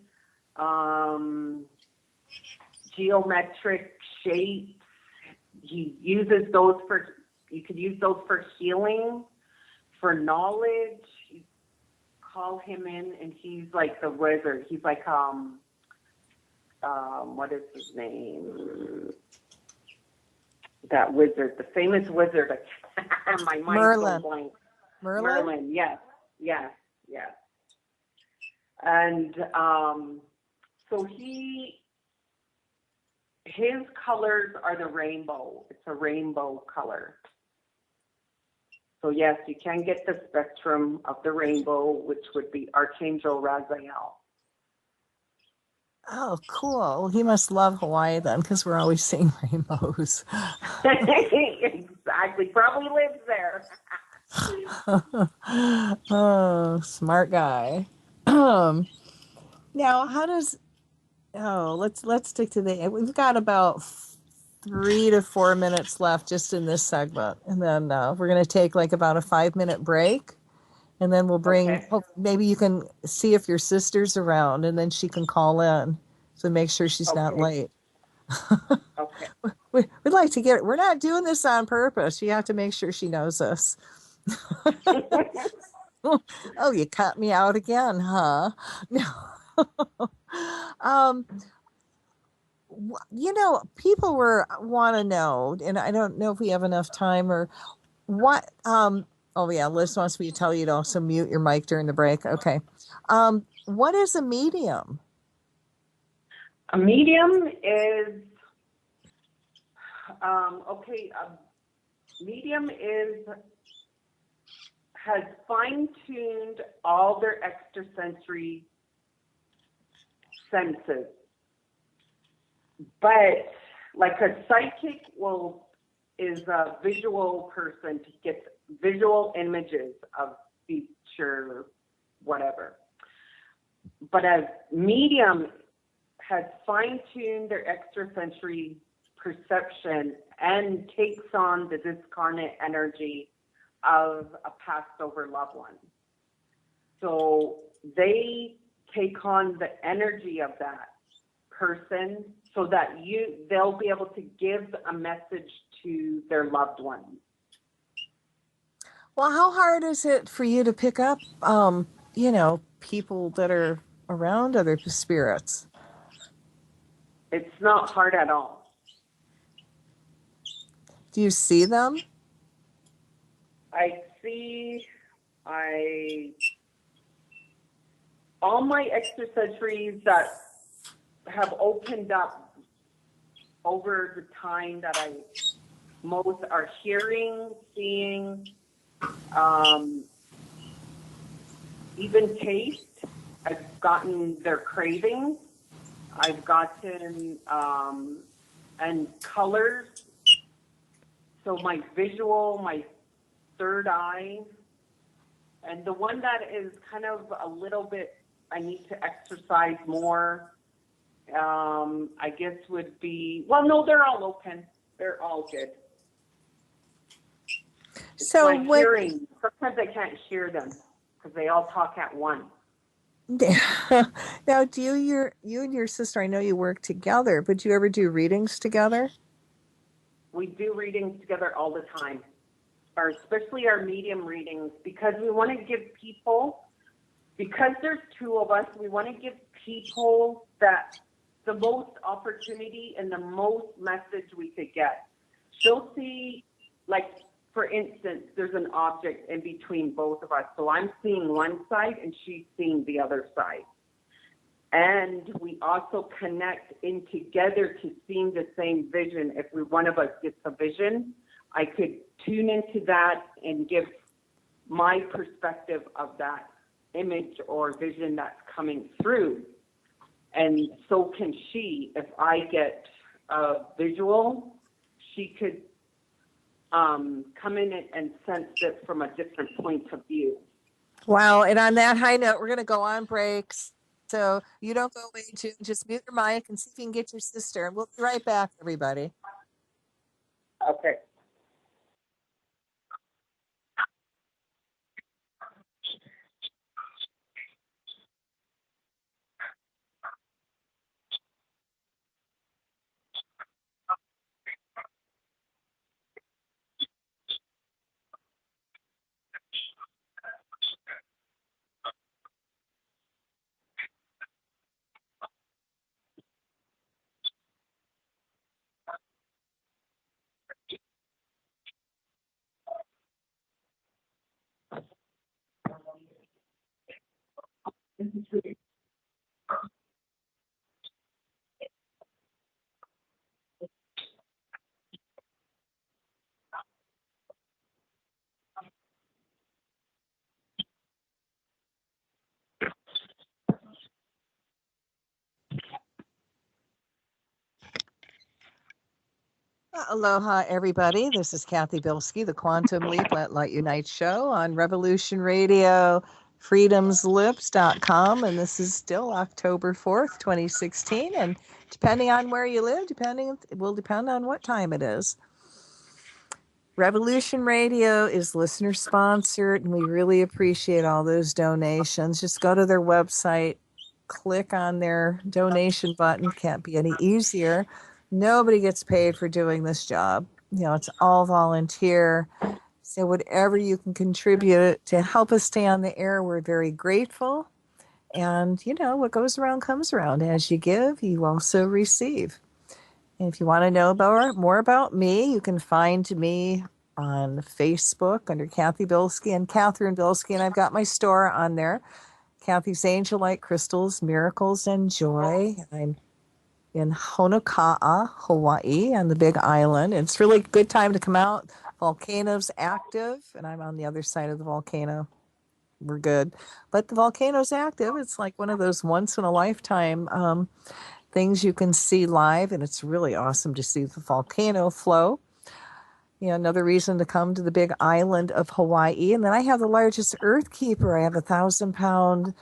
geometric shapes. He uses those you could use those for healing, for knowledge. You call him in and he's like the wizard. He's like, what is his name? That wizard, the famous wizard. My mind's going blank. Merlin, yes. And so his colors are the rainbow. It's a rainbow color. So yes, you can get the spectrum of the rainbow, which would be Archangel Raziel. Oh, cool. Well, he must love Hawaii then, because we're always seeing rainbows. Exactly. Probably lives there. Oh, smart guy. Now, let's stick to we've got about 3 to 4 minutes left just in this segment. And then we're going to take like about a 5-minute break. And then we'll maybe you can see if your sister's around and then she can call in. So make sure she's not late. Okay. We'd like to we're not doing this on purpose. You have to make sure she knows us. Oh, you cut me out again, huh? No. People want to know, and I don't know if we have enough time or what. Oh yeah, Liz wants me to tell you to also mute your mic during the break. Okay. What is a medium? A medium is medium has fine-tuned all their extrasensory senses. But like a psychic is a visual person to get visual images of future whatever. But a medium has fine-tuned their extrasensory perception and takes on the discarnate energy of a passed over loved one. So they take on the energy of that person so that they'll be able to give a message to their loved one. Well, how hard is it for you to pick up, people that are around other spirits? It's not hard at all. Do you see them? All my extrasensories that have opened up over the time that I Most are hearing, seeing, even taste. I've gotten their cravings. I've gotten, and colors. So my visual, my third eye, and the one that is kind of a little bit, I need to exercise more, I guess would be, well, no, they're all open. They're all good. It's So my hearing. Sometimes I can't hear them because they all talk at once. Now, do you and your sister, I know you work together, but do you ever do readings together? We do readings together all the time, or especially our medium readings, because we want to give people, because there's two of us, we want to give people that the most opportunity and the most message we could get. She'll see, like, for instance, there's an object in between both of us. So I'm seeing one side and she's seeing the other side. And we also connect in together to seeing the same vision. If one of us gets a vision, I could tune into that and give my perspective of that image or vision that's coming through. And so can she. If I get a visual, she could come in and sense it from a different point of view. Wow. And on that high note, we're going to go on breaks. So you don't go away, too. Just mute your mic and see if you can get your sister. We'll be right back, everybody. Okay. Aloha, everybody. This is Cathy Bilsky, the Quantum Leap Let Light Unite show on Revolution Radio, freedomslips.com. And this is still October 4th, 2016. And depending on where you live, it will depend on what time it is. Revolution Radio is listener sponsored, and we really appreciate all those donations. Just go to their website, click on their donation button. Can't be any easier. Nobody gets paid for doing this job. It's all volunteer. So whatever you can contribute to help us stay on the air, we're very grateful. And, what goes around comes around. As you give, you also receive. And if you want to know more about me, you can find me on Facebook under Cathy Bilsky and Catherine Bilsky. And I've got my store on there, Cathy's Angel Light Crystals, Miracles, and Joy. I'm in Honoka'a, Hawaii, on the Big Island. It's really a good time to come out. Volcano's active, and I'm on the other side of the volcano. We're good. But the volcano's active. It's like one of those once-in-a-lifetime things you can see live, and it's really awesome to see the volcano flow. Another reason to come to the Big Island of Hawaii. And then I have the largest earth keeper. I have 1,000-pound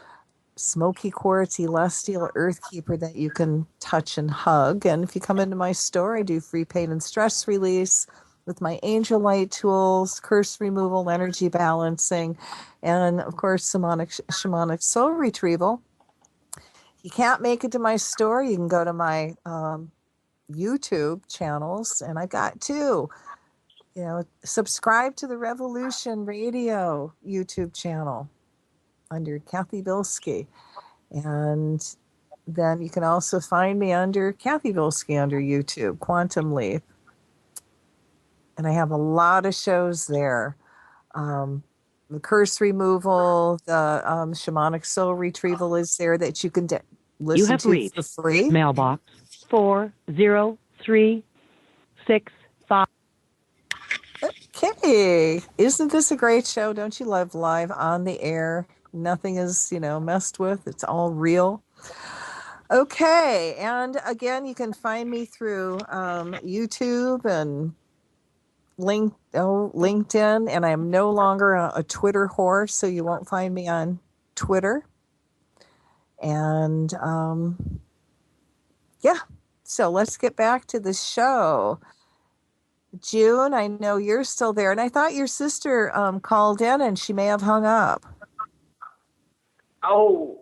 smoky quartz celestial earth keeper that you can touch and hug. And if you come into my store, I do free pain and stress release with my angel light tools, curse removal, energy balancing, and of course shamanic soul retrieval. You can't make it to my store, you can go to my YouTube channels, and I got two. Subscribe to the Revolution Radio YouTube channel under Cathy Bilsky. And then you can also find me under Cathy Bilsky under YouTube, Quantum Leap. And I have a lot of shows there. The curse removal, the shamanic soul retrieval is there that you can listen to for free. Mailbox 4036 Okay. Isn't this a great show? Don't you love live on the air? Nothing is, messed with. It's all real. Okay. And again, you can find me through YouTube and LinkedIn. And I'm no longer a Twitter whore, so you won't find me on Twitter. And yeah. So let's get back to the show. June, I know you're still there, and I thought your sister called in and she may have hung up. Oh,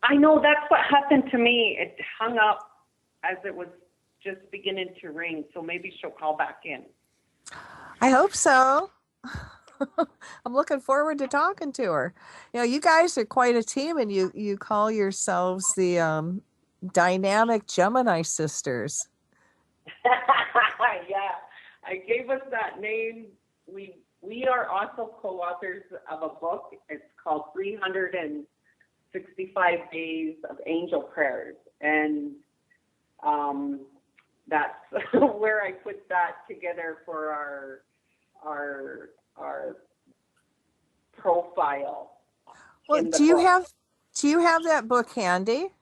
I know that's what happened to me. It hung up as it was just beginning to ring, so maybe she'll call back in. I hope so. I'm looking forward to talking to her. You guys are quite a team, and you call yourselves the dynamic Gemini Sisters. Yeah, I gave us that name. We are also co-authors of a book. It's called 365 Days of Angel Prayers, and that's where I put that together for our profile. Well, do you have that book handy?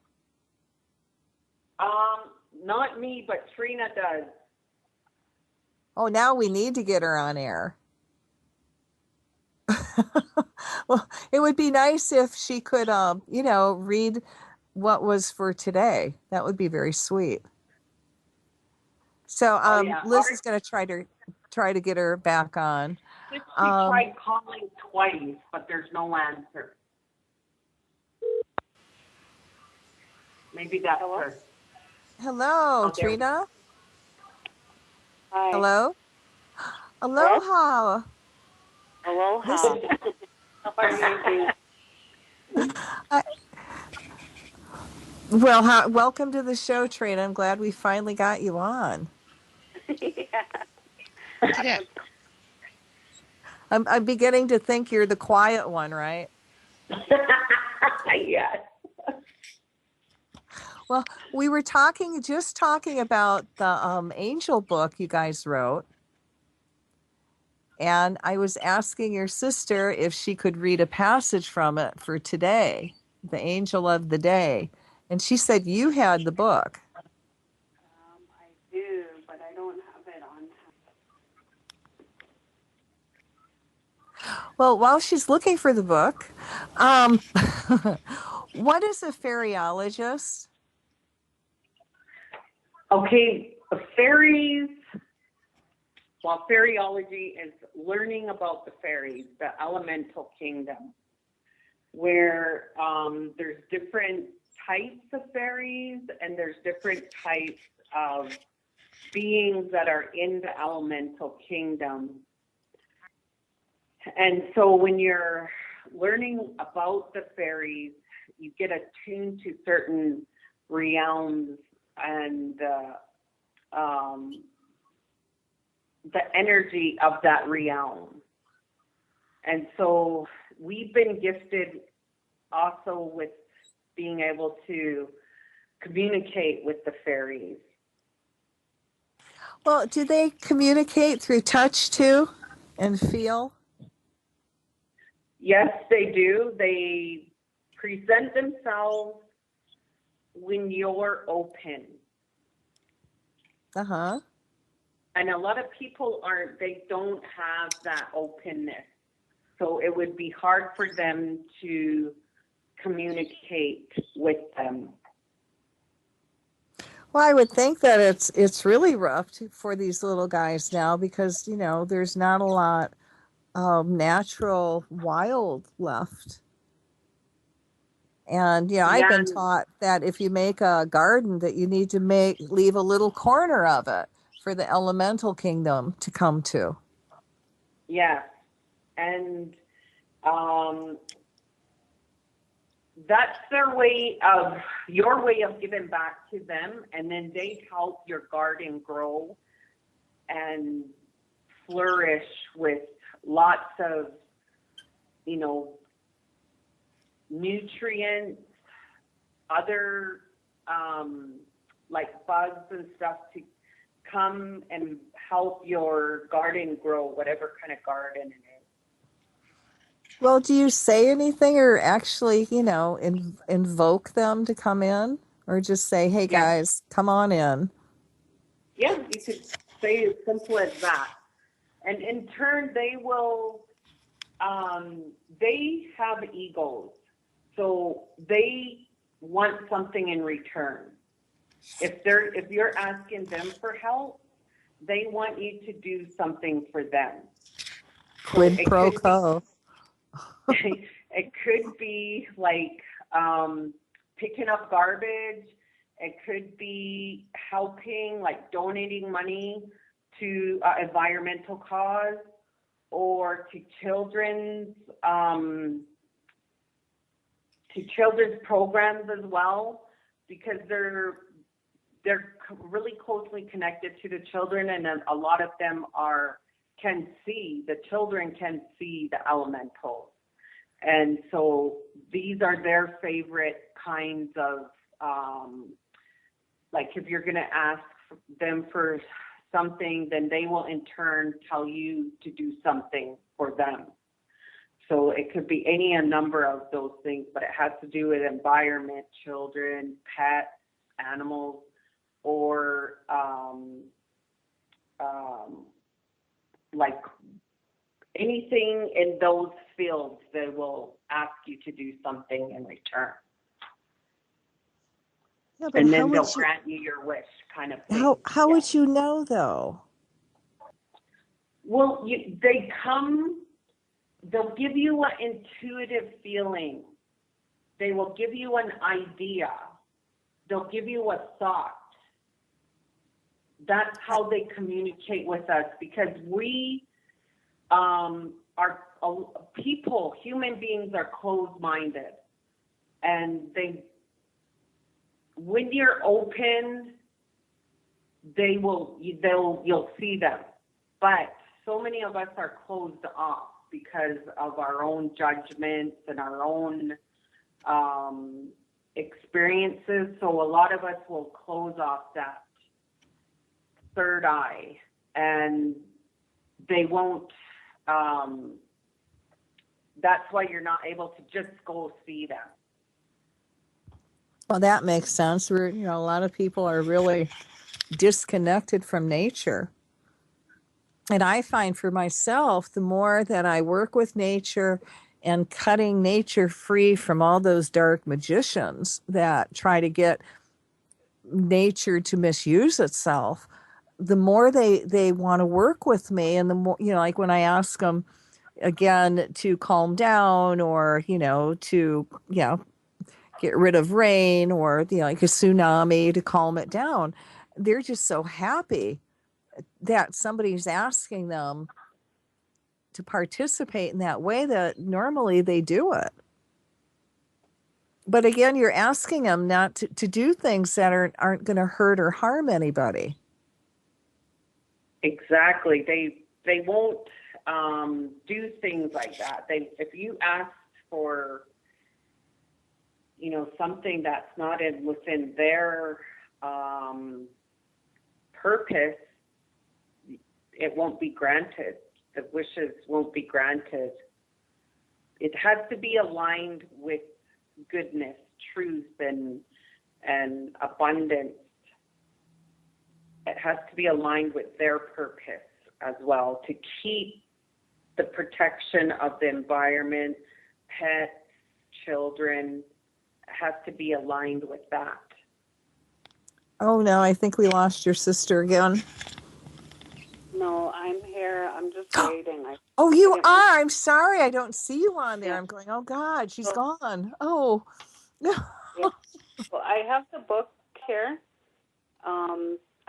Not me, but Treena does. Oh, now we need to get her on air. Well, it would be nice if she could, read what was for today. That would be very sweet. So, Yeah. Liz is going to try to get her back on. She tried calling twice, but there's no answer. Maybe that's her. Hello, Treena. Hi. Hello. Aloha. Aloha. How are you doing? Well, welcome to the show, Treena. I'm glad we finally got you on. Yeah. I'm beginning to think you're the quiet one, right? Yes. Well, we were just talking about the angel book you guys wrote. And I was asking your sister if she could read a passage from it for today, the angel of the day. And she said you had the book. I do, but I don't have it on. Well, while she's looking for the book, what is a faeryologist? Okay, fairies. Well, fairyology is learning about the fairies, the elemental kingdom, where there's different types of fairies and there's different types of beings that are in the elemental kingdom. And so when you're learning about the fairies, you get attuned to certain realms and the energy of that realm. And so we've been gifted also with being able to communicate with the fairies. Well, do they communicate through touch too and feel? Yes, they do. They present themselves when you're open. Uh-huh. And a lot of people they don't have that openness. So it would be hard for them to communicate with them. Well, I would think that it's really rough for these little guys now because, there's not a lot of natural wild left. And, I've been taught that if you make a garden that you need to leave a little corner of it for the elemental kingdom to come to. Yeah. And that's your way of giving back to them. And then they help your garden grow and flourish with lots of, nutrients, other like bugs and stuff to come and help your garden grow, whatever kind of garden it is. Well, do you say anything or actually, invoke them to come in, or just say, hey Yes. guys, come on in? Yeah, you could say as simple as that. And in turn, they will, they have egos. So they want something in return. If you're asking them for help, they want you to do something for them. Quid pro quo. It could be like picking up garbage. It could be helping, like donating money to environmental cause, or to children's programs as well, because they're really closely connected to the children, and a lot of them the children can see the elementals. And so these are their favorite kinds of, like if you're going to ask them for something, then they will in turn tell you to do something for them. So it could be a number of those things, but it has to do with environment, children, pets, animals, or like anything in those fields. They will ask you to do something in return. Yeah, but and then they'll grant you your wish, kind of thing. How would you know, though? Well, they'll give you an intuitive feeling. They will give you an idea. They'll give you a thought. That's how they communicate with us, because we human beings are closed-minded, and when you're open, you'll see them. But so many of us are closed off because of our own judgments and our own experiences. So a lot of us will close off that third eye, and they won't. That's why you're not able to just go see them. Well, that makes sense. A lot of people are really disconnected from nature. And I find for myself, the more that I work with nature and cutting nature free from all those dark magicians that try to get nature to misuse itself, the more they want to work with me. And the more, like when I ask them again to calm down, or, to, get rid of rain, or, like a tsunami, to calm it down, they're just so happy that somebody's asking them to participate in that way that normally they do it. But again, you're asking them not to do things that aren't going to hurt or harm anybody. Exactly. They won't do things like that. If you ask for, something that's not within their purpose, it won't be granted. The wishes won't be granted. It has to be aligned with goodness, truth, and abundance. It has to be aligned with their purpose as well, to keep the protection of the environment, pets, children. It has to be aligned with that. Oh no, I think we lost your sister again. No, I'm here. I'm just waiting. Oh, you are? I'm sorry. I don't see you on there. Yeah. I'm going, oh God, she's gone. Oh. No. Yeah. Well, I have the book here.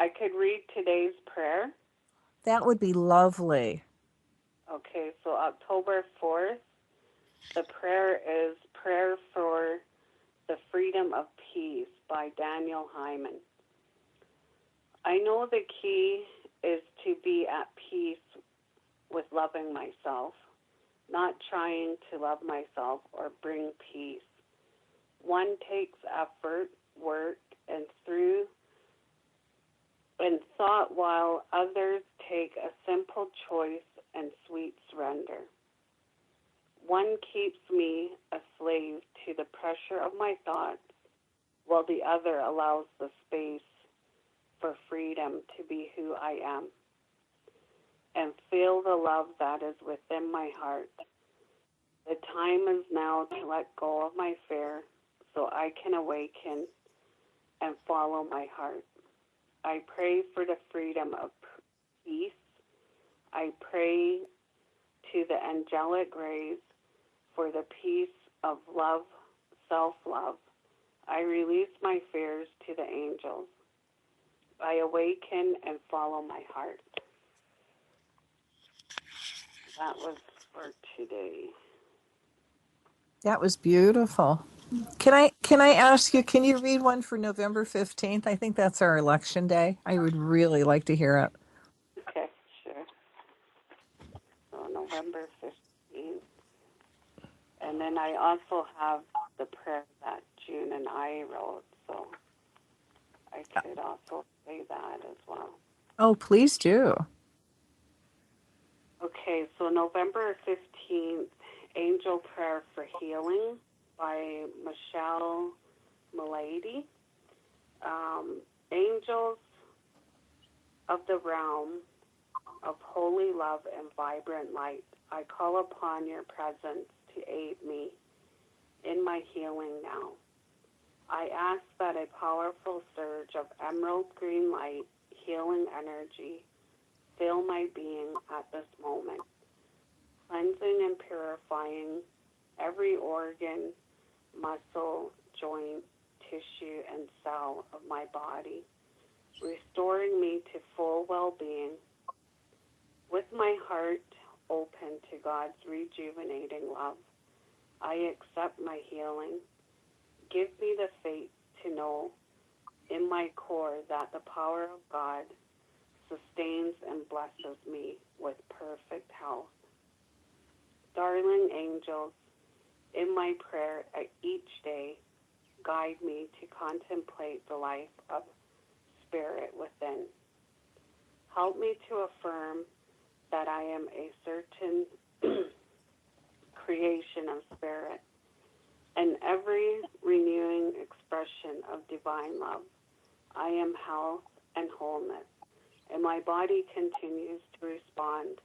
I could read today's prayer. That would be lovely. Okay, so October 4th, the prayer is Prayer for the Freedom of Peace by Daniel Hyman. I know the key is to be at peace with loving myself, not trying to love myself or bring peace. One takes effort, work, and through and thought, while others take a simple choice and sweet surrender. One keeps me a slave to the pressure of my thoughts, while the other allows the space for freedom to be who I am and feel the love that is within my heart. The time is now to let go of my fear so I can awaken and follow my heart. I pray for the freedom of peace. I pray to the angelic rays for the peace of love, self-love. I release my fears to the angels. I awaken and follow my heart. That was for today. That was beautiful. Can I ask you, can you read one for November 15th? I think that's our election day. I would really like to hear it. Okay, sure. So November 15th. And then I also have the prayer that June and I wrote, so I could also say that as well. Oh, please do. Okay, so November 15th, Angel Prayer for Healing by Michelle Milady. Angels of the realm of holy love and vibrant light, I call upon your presence to aid me in my healing now. I ask that a powerful surge of emerald green light, healing energy, fill my being at this moment, cleansing and purifying every organ, muscle, joint, tissue, and cell of my body, restoring me to full well-being. With my heart open to God's rejuvenating love, I accept my healing. Give me the faith to know in my core that the power of God sustains and blesses me with perfect health. Darling angels, in my prayer each day, guide me to contemplate the life of spirit within. Help me to affirm that I am a certain creation of spirit and every renewing expression of divine love. I am health and wholeness, and my body continues to respond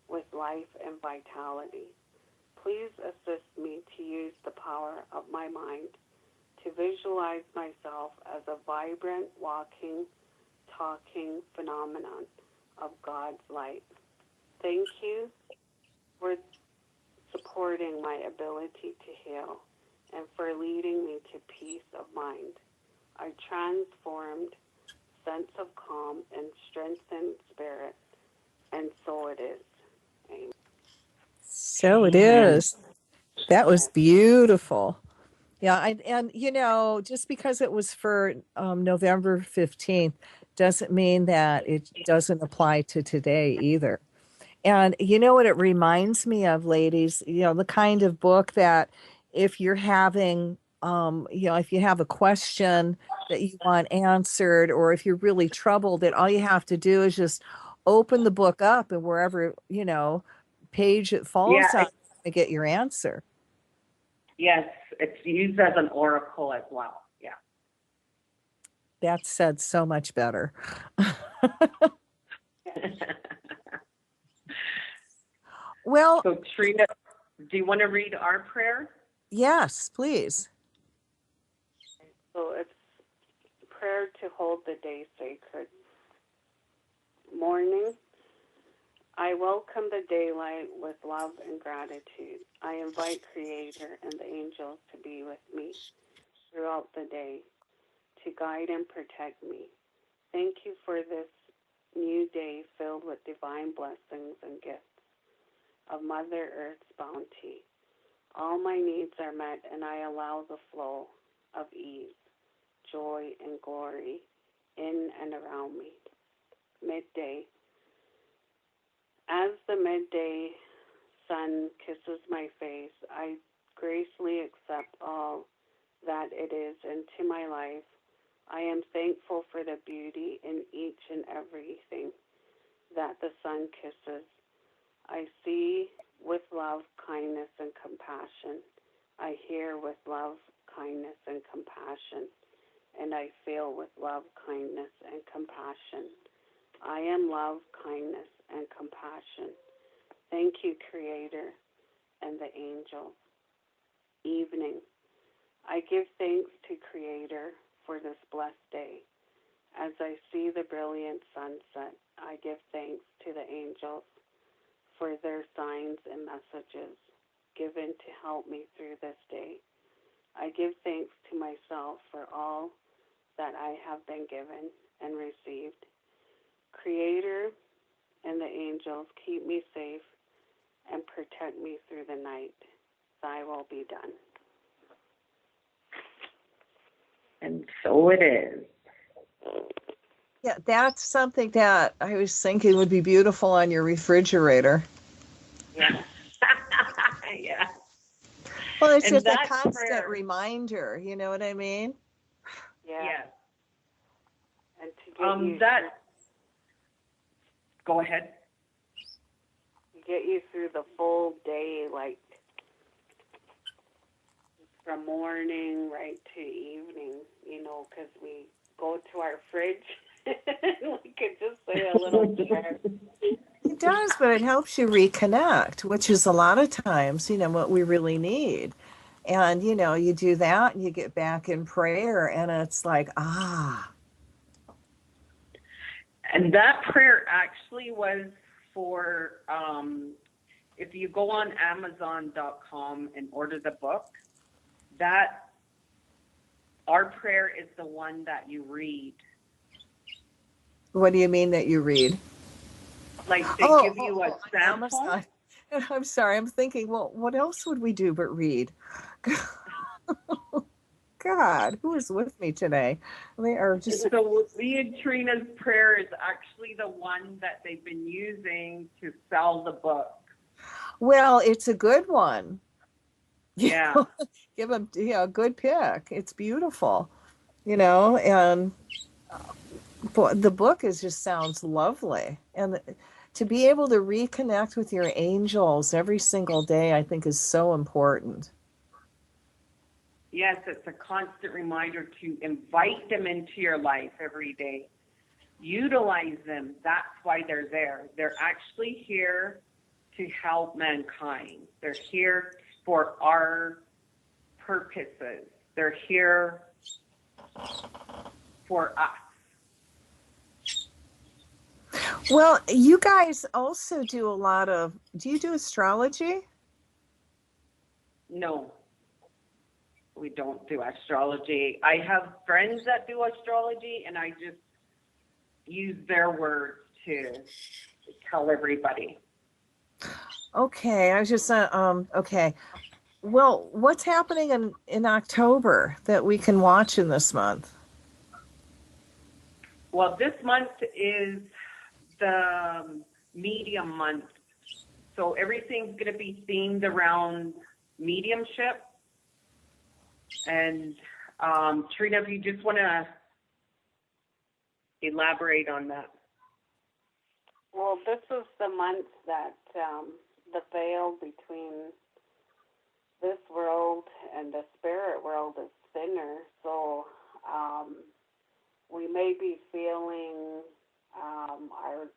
with life and vitality. Please assist me to use the power of my mind to visualize myself as a vibrant, walking, talking phenomenon of God's light. Thank you for supporting my ability to heal and for leading me to peace of mind, a transformed sense of calm and strengthened spirit, and so it is. Amen. So it is. That was beautiful. Yeah, and just because it was for November 15th doesn't mean that it doesn't apply to today either. And you know what it reminds me of, ladies? The kind of book that if you're having, if you have a question that you want answered, or if you're really troubled, that all you have to do is just open the book up, and wherever, page it falls on to get your answer. Yes, it's used as an oracle as well. Yeah. That's said so much better. Well, so Treena, do you want to read our prayer? Yes, please. So it's prayer to hold the day sacred. Morning. I welcome the daylight with love and gratitude. I invite Creator and the angels to be with me throughout the day, to guide and protect me. Thank you for this new day filled with divine blessings and gifts of Mother Earth's bounty. All my needs are met, and I allow the flow of ease, joy, and glory in and around me. Midday. As the midday sun kisses my face, I gracefully accept all that it is into my life. I am thankful for the beauty in each and everything that the sun kisses. I see with love, kindness, and compassion. I hear with love, kindness, and compassion. And I feel with love, kindness, and compassion. I am love, kindness, and compassion. Thank you, Creator and the angels. Evening. I give thanks to Creator for this blessed day. As I see the brilliant sunset, I give thanks to the angels for their signs and messages given to help me through this day. I give thanks to myself for all that I have been given and received. Creator and the angels, keep me safe and protect me through the night. Thy will be done. And so it is. Yeah, that's something that I was thinking would be beautiful on your refrigerator. Yeah. Yeah. Well, it's And just a that constant prayer- reminder, you know what I mean? Yeah. Yes. And to get Go ahead. get you through the full day, like from morning right to evening, you know, because we go to our fridge and we could just say a little prayer. It does, but it helps you reconnect, which is a lot of times, you know, what we really need. And, you know, you do that and you get back in prayer and it's like, And that prayer actually was for, if you go on Amazon.com and order the book, that our prayer is the one that you read. What do you mean that you read? Like they give you a sample. Amazon. I'm sorry, I'm thinking, well, what else would we do but read? God, who is with me today? They are just... So me and Treena's prayer is actually the one that they've been using to sell the book. Well, it's a good one. Yeah. Give them a good pick. It's beautiful, you know, and the book just sounds lovely. And to be able to reconnect with your angels every single day, I think is so important. Yes, it's a constant reminder to invite them into your life every day. Utilize them. That's why they're there. They're actually here to help mankind. They're here for our purposes. They're here for us. Well, you guys also do a lot of... Do you do astrology? No, we don't do astrology. I have friends that do astrology, and I just use their words to tell everybody. Okay, I was just okay. Well, what's happening in October that we can watch in this month? Well, this month is the medium month, so everything's going to be themed around mediumship. And Treena, if you just want to elaborate on that. Well, this is the month that the veil between this world and the spirit world is thinner. So we may be feeling our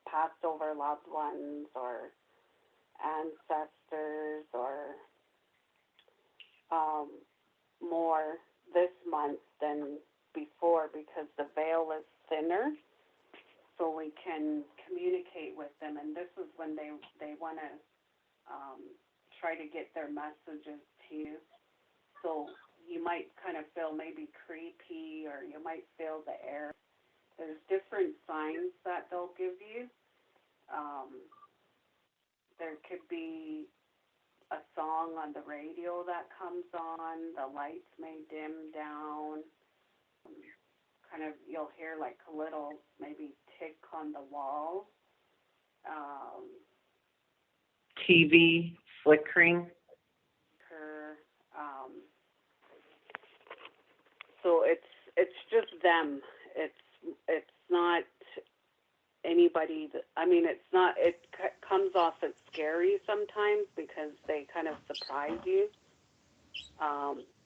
passed over loved ones or ancestors or more this month than before because the veil is thinner, so we can communicate with them. And this is when they want to try to get their messages to you. So you might kind of feel maybe creepy, or you might feel the air. There's different signs that they'll give you. There could be a song on the radio that comes on. The lights may dim down. Kind of, you'll hear like a little maybe tick on the wall. TV flickering. So it's just them. It's not anybody that, I mean, it's not, it comes off as scary sometimes because they kind of surprise you.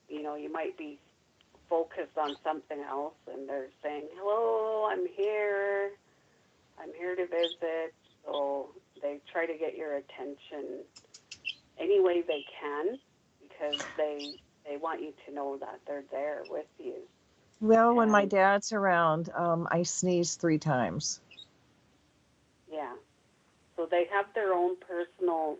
You know, you might be focused on something else and they're saying, hello, I'm here to visit. So they try to get your attention any way they can because they want you to know that they're there with you. Well, when my dad's around, I sneeze 3 times. Yeah. So they have their own personal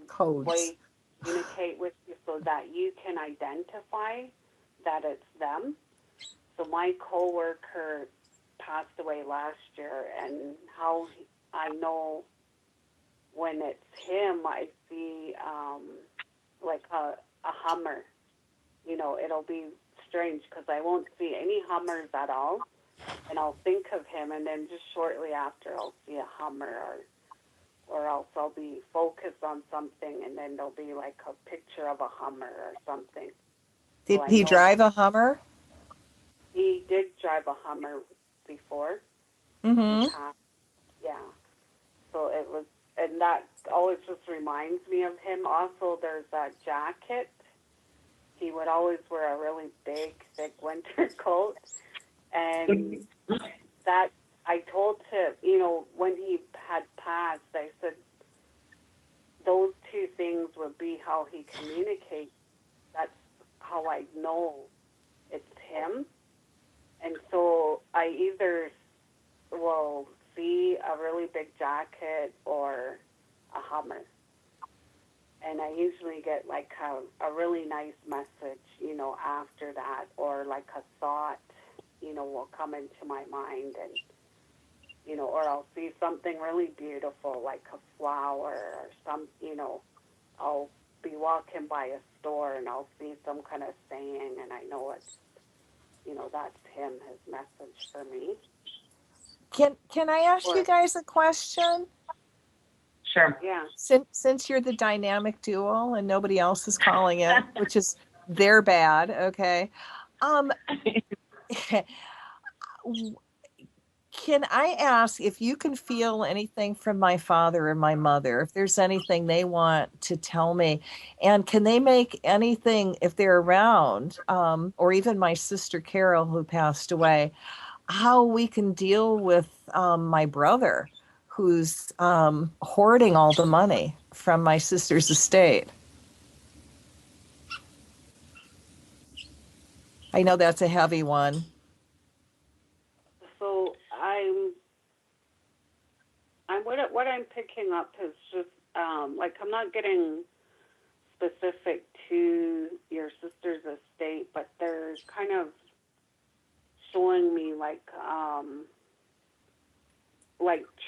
Codes. way to communicate with you so that you can identify that it's them. So my coworker passed away last year, and how I know when it's him, I see like a Hummer. You know, it'll be strange because I won't see any Hummers at all, and I'll think of him, and then just shortly after I'll see a Hummer, or else I'll be focused on something, and then there'll be like a picture of a Hummer or something. Did So he drive a Hummer? He did drive a Hummer before. Mm-hmm. Yeah. So it was, and that always just reminds me of him. Also, there's a jacket. He would always wear a really big, thick winter coat. And that, I told him, you know, when he had passed, I said, those 2 things would be how he communicates. That's how I know it's him. And so I either will see a really big jacket or a Hummer. And I usually get like a really nice message, you know, after that, or like a thought, you know, will come into my mind, and, you know, or I'll see something really beautiful, like a flower or some, you know, I'll be walking by a store and I'll see some kind of saying, and I know it's, you know, that's him, his message for me. Can I ask you guys a question? Sure. Yeah. Since you're the dynamic duo and nobody else is calling in, which is their bad, okay? Can I ask if you can feel anything from my father or my mother, if there's anything they want to tell me, and can they make anything, if they're around, or even my sister Carol who passed away, how we can deal with my brother who's hoarding all the money from my sister's estate? I know that's a heavy one. So what I'm picking up is just like, I'm not getting specific to your sister's estate, but they're kind of showing me like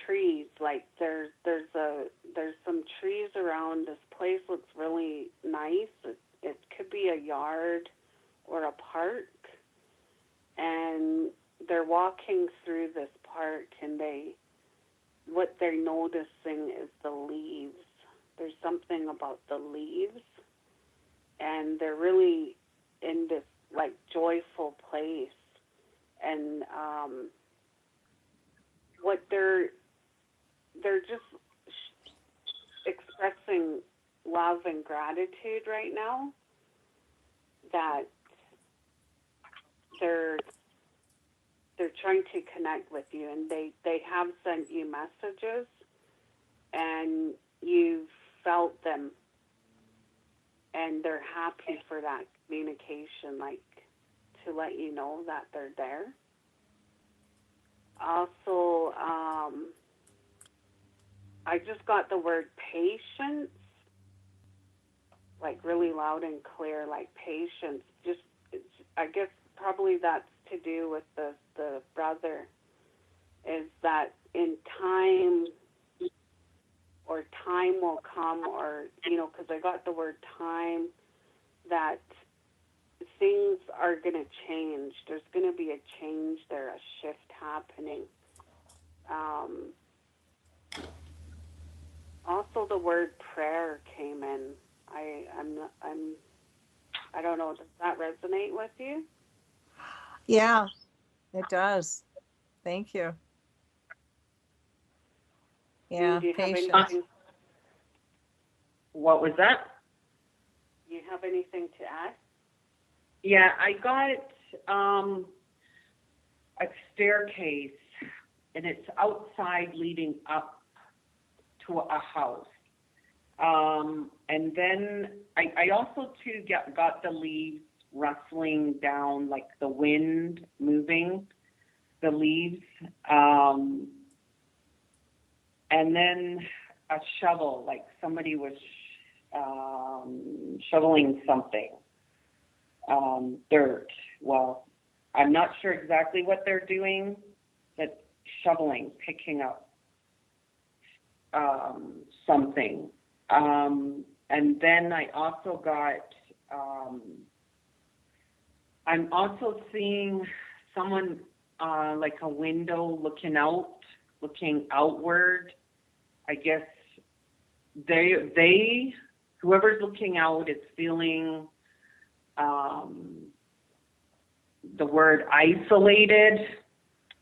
trees. Like there's some trees around. This place looks really nice. It could be a yard or a park, and they're walking through this park, and what they're noticing is the leaves. There's something about the leaves, and they're really in this like joyful place, and what they're just expressing love and gratitude right now, that they're trying to connect with you, and they have sent you messages, and you've felt them, and they're happy for that communication, like to let you know that they're there. Also, I just got the word patience, like really loud and clear, like patience. Just, I guess probably that's to do with the brother, is that in time, or time will come, or, you know, because I got the word time, that things are going to change. There's going to be a change there, a shift happening. Also, the word prayer came in. I don't know. Does that resonate with you? Yeah, it does. Thank you. Yeah, Do you have patience. anything? What was that? Do you have anything to add? Yeah, I got a staircase, and it's outside leading up to a house. And then I also too got the leaves rustling down, like the wind moving the leaves. And then a shovel, like somebody was shoveling something, dirt. Well, I'm not sure exactly what they're doing, but shoveling, picking up something. And then I also got, I'm also seeing someone like a window looking outward. I guess they whoever's looking out is feeling the word isolated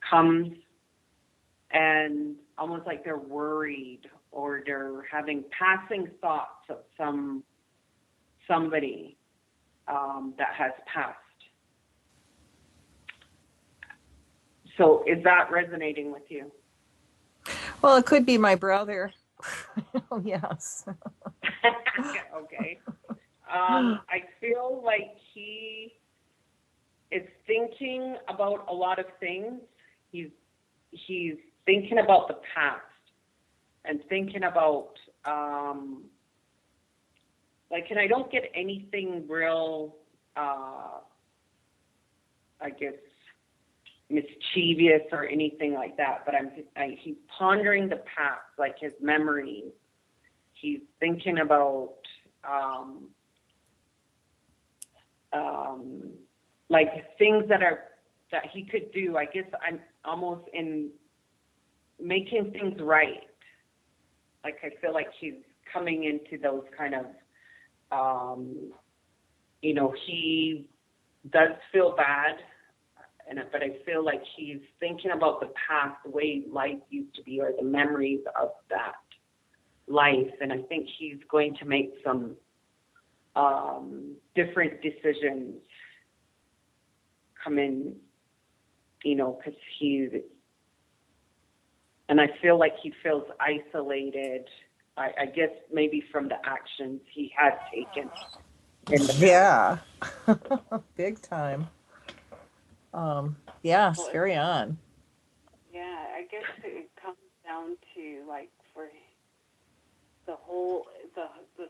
comes, and almost like they're worried or they're having passing thoughts of somebody that has passed. So is that resonating with you? Well, it could be my brother. Oh, yes. Okay. I feel like he is thinking about a lot of things. He's thinking about the past and thinking about like, and I don't get anything real, I guess, mischievous or anything like that, but he's pondering the past, like his memories. He's thinking about like things that he could do. I guess I'm almost in making things right. Like I feel like he's coming into those kind of he does feel bad, but I feel like he's thinking about the past, the way life used to be, or the memories of that life. And I think he's going to make some different decisions come in, because and I feel like he feels isolated, I guess maybe from the actions he has taken in the past. Yeah. Big time. Yes, carry on. Yeah, I guess it comes down to, like, for the whole the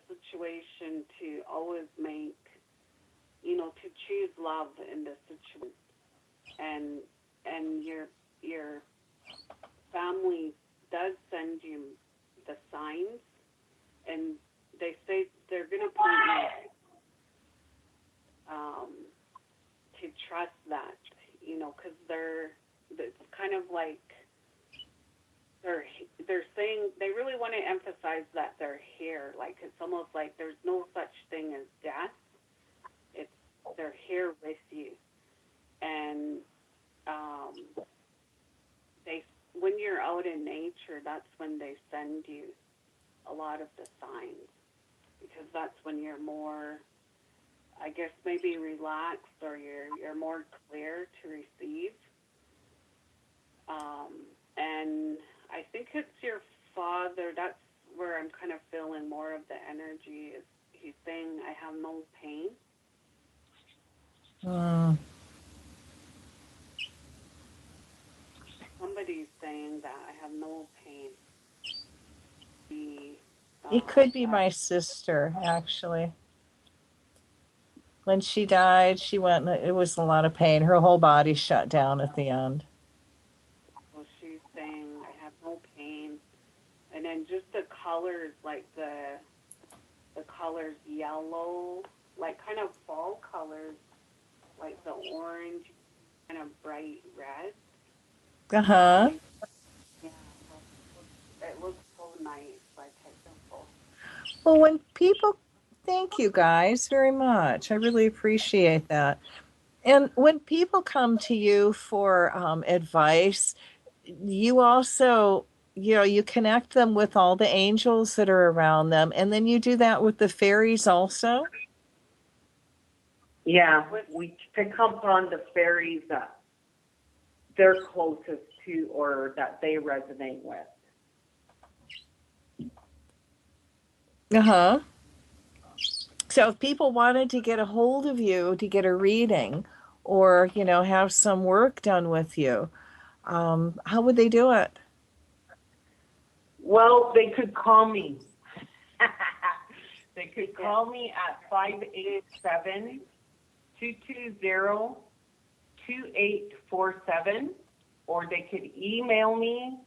situation, to always make, to choose love in this situation, and your family does send you the signs, and they say they're going to point you to trust that, because it's kind of like they're saying they really want to emphasize that they're here. Like, it's almost like there's no such thing as death. They're here with you, and when you're out in nature, that's when they send you a lot of the signs, because that's when you're more, I guess, maybe relaxed, or you're more clear to receive. And I think it's your father. That's where I'm kind of feeling more of the energy. Is he's saying, I have no pain. Somebody's saying that I have no pain. It could be my sister, actually. When she died, she went, it was a lot of pain. Her whole body shut down at the end. Well, she's saying I have no pain. And then just the colors, like the colors yellow, like kind of fall colors, like the orange, kind of bright red. Uh-huh. Yeah, it looks so nice, like beautiful. Well, when people, thank you guys very much. I really appreciate that. And when people come to you for advice, you also, you connect them with all the angels that are around them, and then you do that with the fairies also? Yeah, we pick up on the fairies that they're closest to or that they resonate with. Uh-huh. So if people wanted to get a hold of you to get a reading or, have some work done with you, how would they do it? Well, they could call me. They could call me at 587-220-2847, or they could email me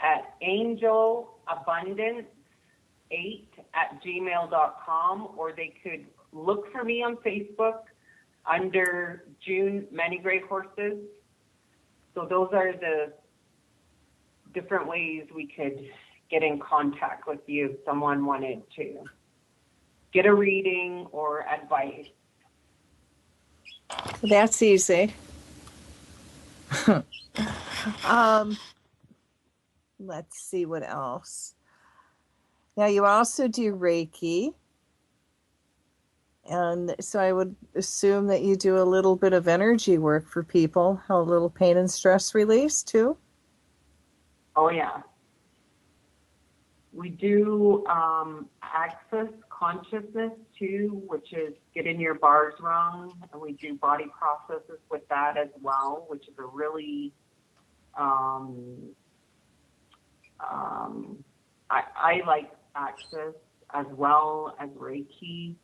at angelabundance8@gmail.com, or they could look for me on Facebook under June Many Gray Horses. So those are the different ways we could get in contact with you if someone wanted to get a reading or advice. That's easy. Let's see what else. Now, you also do Reiki. And so I would assume that you do a little bit of energy work for people, a little pain and stress release too. Oh, yeah. We do access consciousness too, which is getting your bars rung. And we do body processes with that as well, which is a really, I like access as well as Reiki.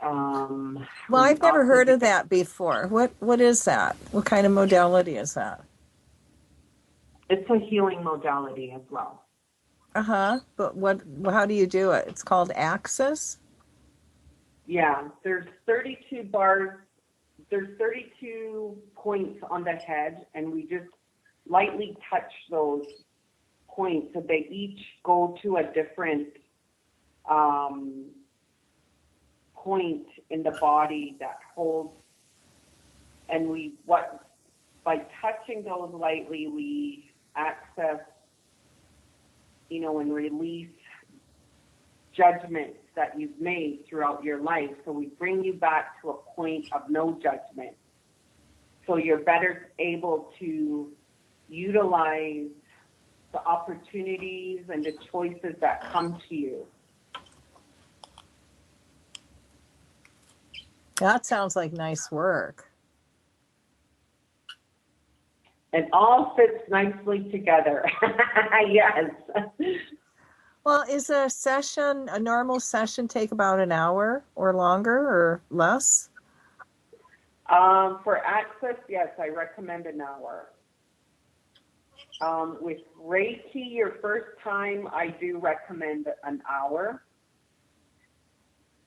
Well, I've never heard of that before. What is that? What kind of modality is that? It's a healing modality as well. Uh-huh. But how do you do it? It's called Access? Yeah, there's 32 bars. There's 32 points on the head, and we just lightly touch those points so they each go to a different point in the body that holds. And by touching those lightly, we access, and release judgments that you've made throughout your life. So we bring you back to a point of no judgment. So you're better able to utilize the opportunities and the choices that come to you. That sounds like nice work. It all fits nicely together. Yes. Well, is a normal session take about an hour or longer or less? For access, yes, I recommend an hour. With Reiki, your first time, I do recommend an hour.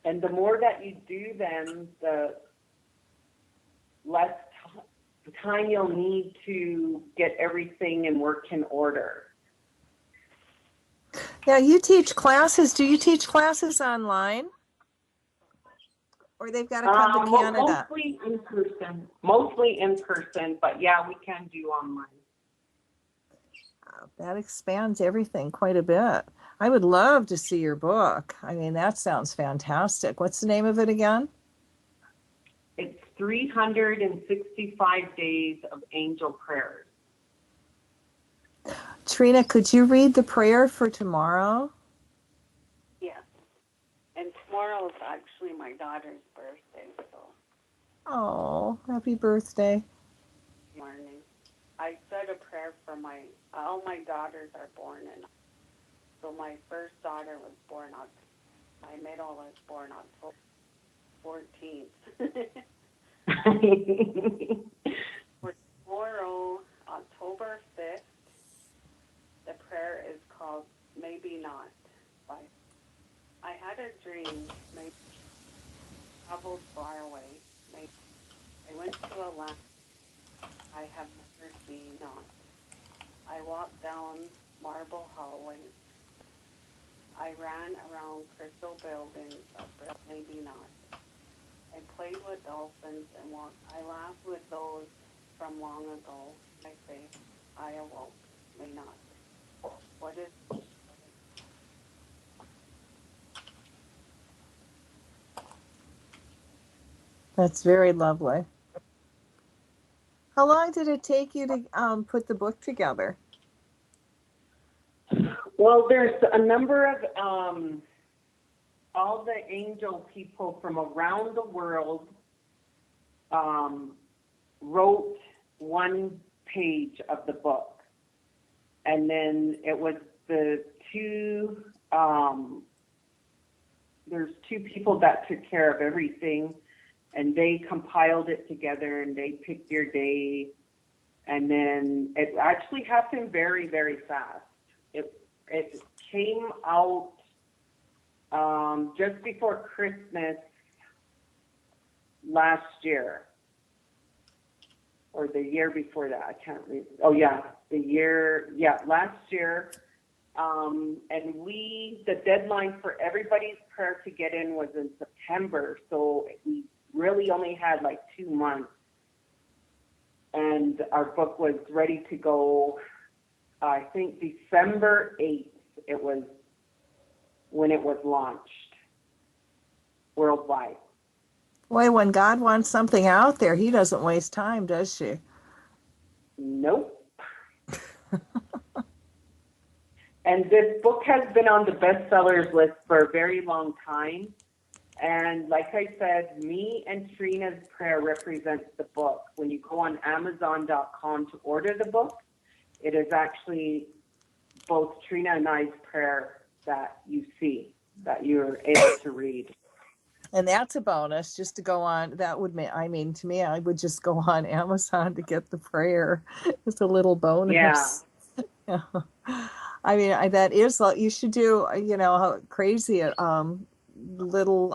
And the more that you do them, the less time you'll need to get everything and work in order. Now, you teach classes. Do you teach classes online? Or they've got to come to Canada? Mostly in person, but yeah, we can do online. That expands everything quite a bit. I would love to see your book. I mean, that sounds fantastic. What's the name of it again? It's 365 Days of Angel Prayers. Treena, could you read the prayer for tomorrow? Yes. And tomorrow is actually my daughter's birthday, so. Oh, happy birthday. Morning. I said a prayer for all my daughters are born in. So my first daughter was born on, my middle was born on October 14th. For tomorrow, October 5th, the prayer is called Maybe Not. I had a dream, maybe traveled far away. Maybe I went to a land I have never seen not. I walked down marble hallways. I ran around crystal buildings, but maybe not. I played with dolphins, and I laugh with those from long ago. I say, I awoke, may not. What is... That's very lovely. How long did it take you to put the book together? Well, there's a number of all the angel people from around the world wrote one page of the book. And then it was the two, there's two people that took care of everything, and they compiled it together, and they picked your day. And then it actually happened very, very fast. It came out just before Christmas last year, or the year before that. I can't remember. Oh yeah, last year. And the deadline for everybody's prayer to get in was in September, so we really only had like 2 months, and our book was ready to go. I think December 8th, it was when it was launched worldwide. Boy, when God wants something out there, he doesn't waste time, does she? Nope. And this book has been on the bestsellers list for a very long time. And like I said, me and Treena's prayer represents the book. When you go on Amazon.com to order the book, it is actually both Treena and I's prayer that you see, that you're able to read. And that's a bonus, just to go on. That would mean, to me, I would just go on Amazon to get the prayer. It's a little bonus. Yeah. That is, you should do, how crazy, little,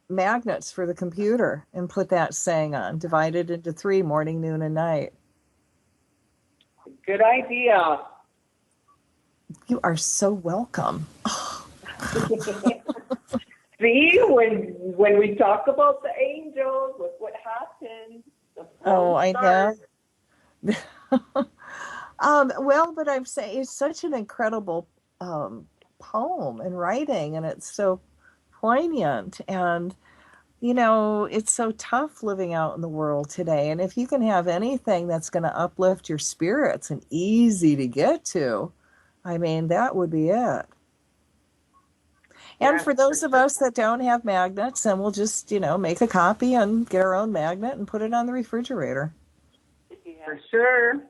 magnets for the computer, and put that saying on, divided into 3, morning, noon, and night. Good idea. You are so welcome. See, when we talk about the angels, look what happened. I know. Well, but I'm saying it's such an incredible poem and writing, and it's so poignant, and it's so tough living out in the world today. And if you can have anything that's going to uplift your spirits and easy to get to, that would be it. And for those of us that don't have magnets, then we'll just, make a copy and get our own magnet and put it on the refrigerator. Yeah. For sure.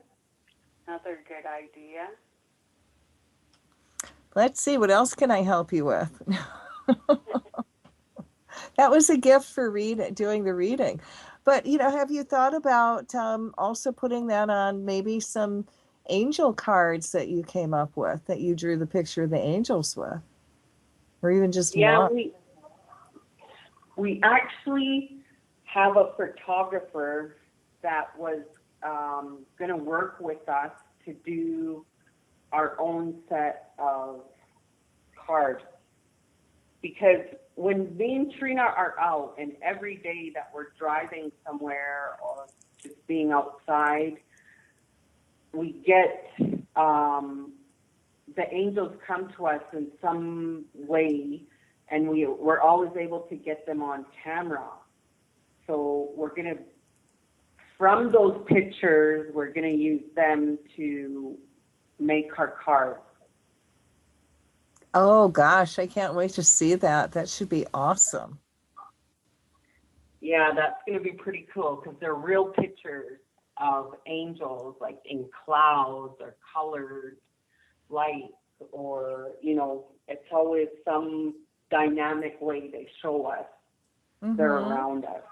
Another good idea. Let's see, what else can I help you with? That was a gift for doing the reading. But, have you thought about also putting that on maybe some angel cards that you came up with, that you drew the picture of the angels with? Or even just one? We actually have a photographer that was going to work with us to do our own set of cards. Because when me and Treena are out, and every day that we're driving somewhere or just being outside, we get the angels come to us in some way, and we're always able to get them on camera. So from those pictures, we're going to use them to make our cards. Oh, gosh, I can't wait to see that. That should be awesome. Yeah, that's going to be pretty cool, because they're real pictures of angels, like in clouds or colored light, or, it's always some dynamic way they show us. Mm-hmm. They're around us.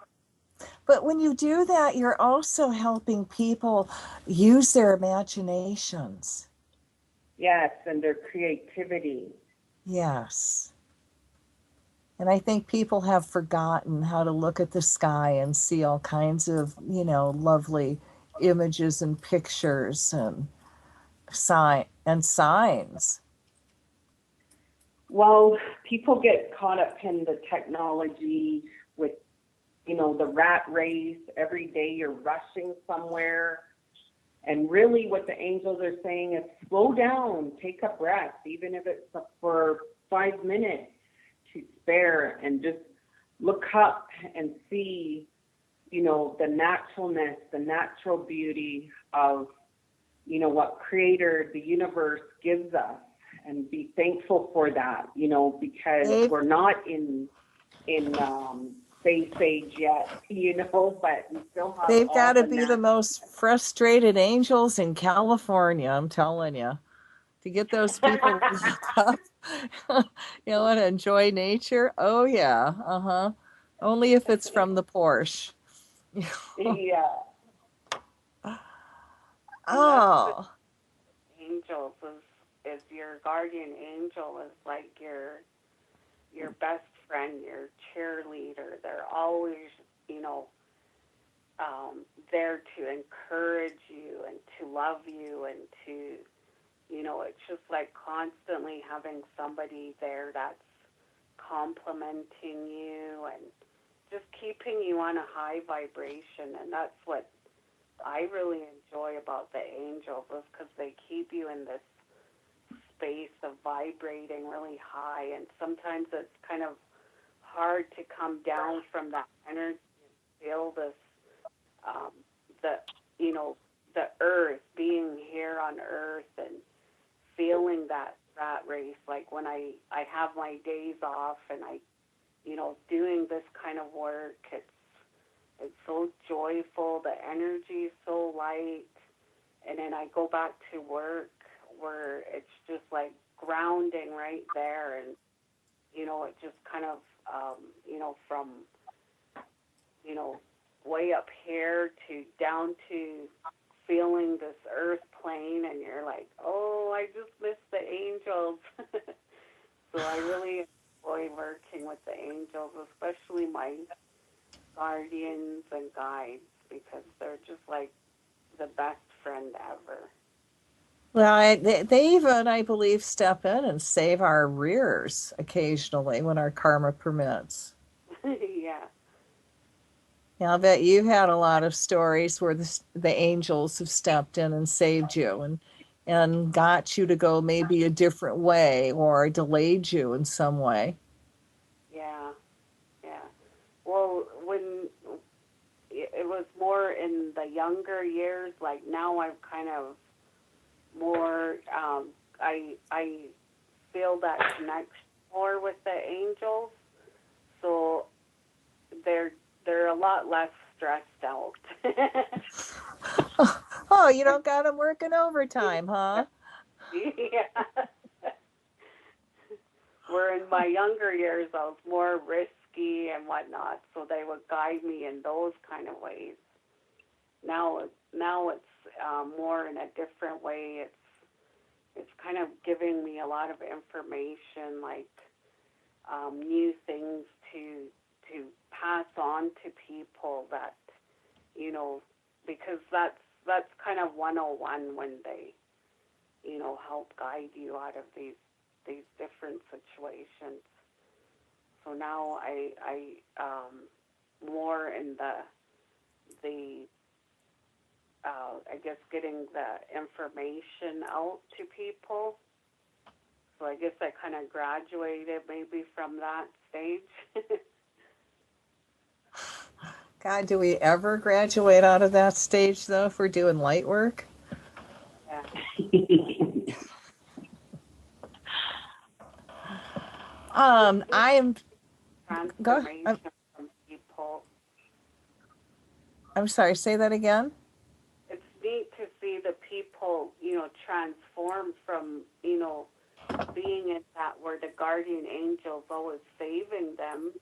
But when you do that, you're also helping people use their imaginations. Yes, and their creativity. Yes. And I think people have forgotten how to look at the sky and see all kinds of, lovely images and pictures and signs. Well, people get caught up in the technology with, you know, the rat race. Every day you're rushing somewhere. And really what the angels are saying is slow down, take a breath, even if it's for 5 minutes to spare, and just look up and see, you know, the naturalness, the natural beauty of, you know, what Creator, the universe gives us, and be thankful for that, you know, because we're not in space age yet, you know, but we still have They've got all to the be the most frustrated angels in California, I'm telling you. To get those people to wake up, you know, and enjoy nature. Oh, yeah. Uh-huh. Only if it's from the Porsche. yeah. And that's the Oh, angels is your guardian angel is like your best friend, your cheerleader. They're always, you know, there to encourage you and to love you and to, you know, it's just like constantly having somebody there that's complimenting you and just keeping you on a high vibration. And that's what I really enjoy about the angels, is because they keep you in this space of vibrating really high. And sometimes it's kind of hard to come down from that energy and feel this, the, you know, the earth, being here on earth and feeling that race. Like when I have my days off and I, you know, doing this kind of work, it's so joyful, the energy is so light, and then I go back to work where it's just like grounding right there, and, you know, it just kind of, you know, from, you know, way up here to down to feeling this earth plane, and you're like, oh, I just miss the angels. So I really enjoy working with the angels, especially my guardians and guides, because they're just like the best friend ever. well, they even, I believe, step in and save our rears occasionally when our karma permits. Yeah. Yeah, I bet you've had a lot of stories where the angels have stepped in and saved you and got you to go maybe a different way or delayed you in some way. Yeah. Yeah. Well, when it was more in the younger years, like now I'm kind of more, I feel that connection more with the angels, so they're a lot less stressed out. Oh, you don't got them working overtime, huh? Yeah. Where in my younger years I was more risky and whatnot, so they would guide me in those kind of ways. Now it's more in a different way. It's kind of giving me a lot of information, like new things to pass on to people that, you know, because that's kind of 101 when they, you know, help guide you out of these different situations. So now I more in the I guess getting the information out to people. So I guess I kind of graduated maybe from that stage. God, do we ever graduate out of that stage though if we're doing light work? Yeah. I am Transformation from people. I'm sorry, say that again. It's neat to see the people, you know, transform from, you know, being in that where the guardian angel's always saving them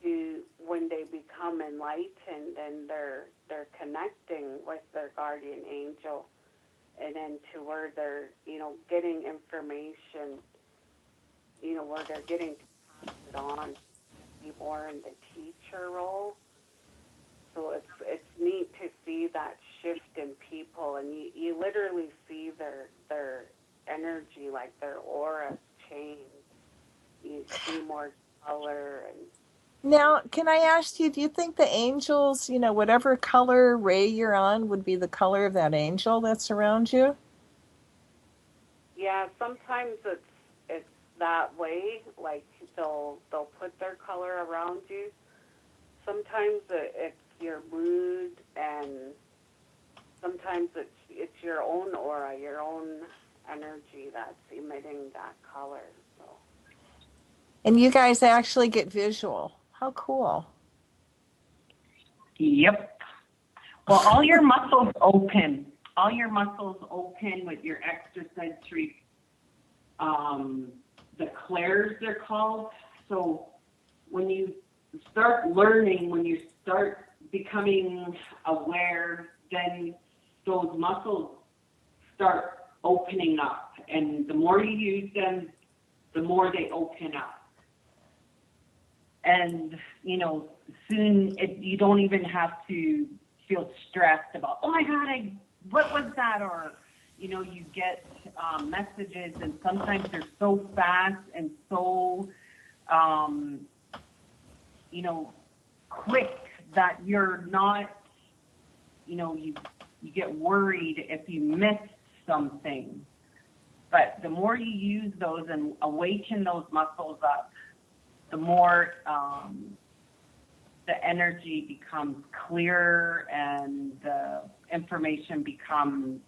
to when they become enlightened and they're connecting with their guardian angel, and then to where they're, you know, getting information, you know, where they're getting to pass it on, be more in the teacher role. So it's neat to see that shift in people, and you literally see their energy, like their aura change. You color. And Now, can I ask you, do you think the angels, whatever color ray you're on would be the color of that angel that's around you? yeah, sometimes it's that way. Like they'll put their color around you. Sometimes it's your mood, and sometimes it's your own aura, your own energy that's emitting that color. So And you guys actually get visual. How cool. Yep. Well, all your muscles open. All your muscles open with your extrasensory, the clairs they're called. So when you start learning, when you start becoming aware, then those muscles start opening up. And the more you use them, the more they open up. And, soon you don't even have to feel stressed about, oh my God, what was that? Or, you get messages, and sometimes they're so fast and so, quick that you're not, you get worried if you miss something. But the more you use those and awaken those muscles up, the more the energy becomes clearer, and the information becomes,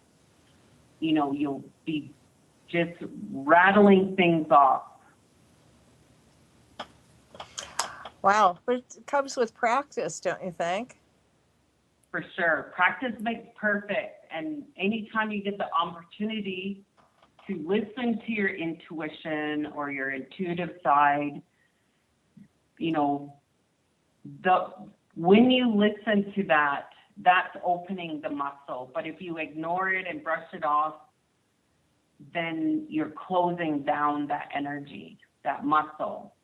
you'll be just rattling things off. Wow. But it comes with practice, don't you think? For sure. Practice makes perfect. And anytime you get the opportunity to listen to your intuition or your intuitive side, when you listen to that, that's opening the muscle. But if you ignore it and brush it off, then you're closing down that energy, that muscle.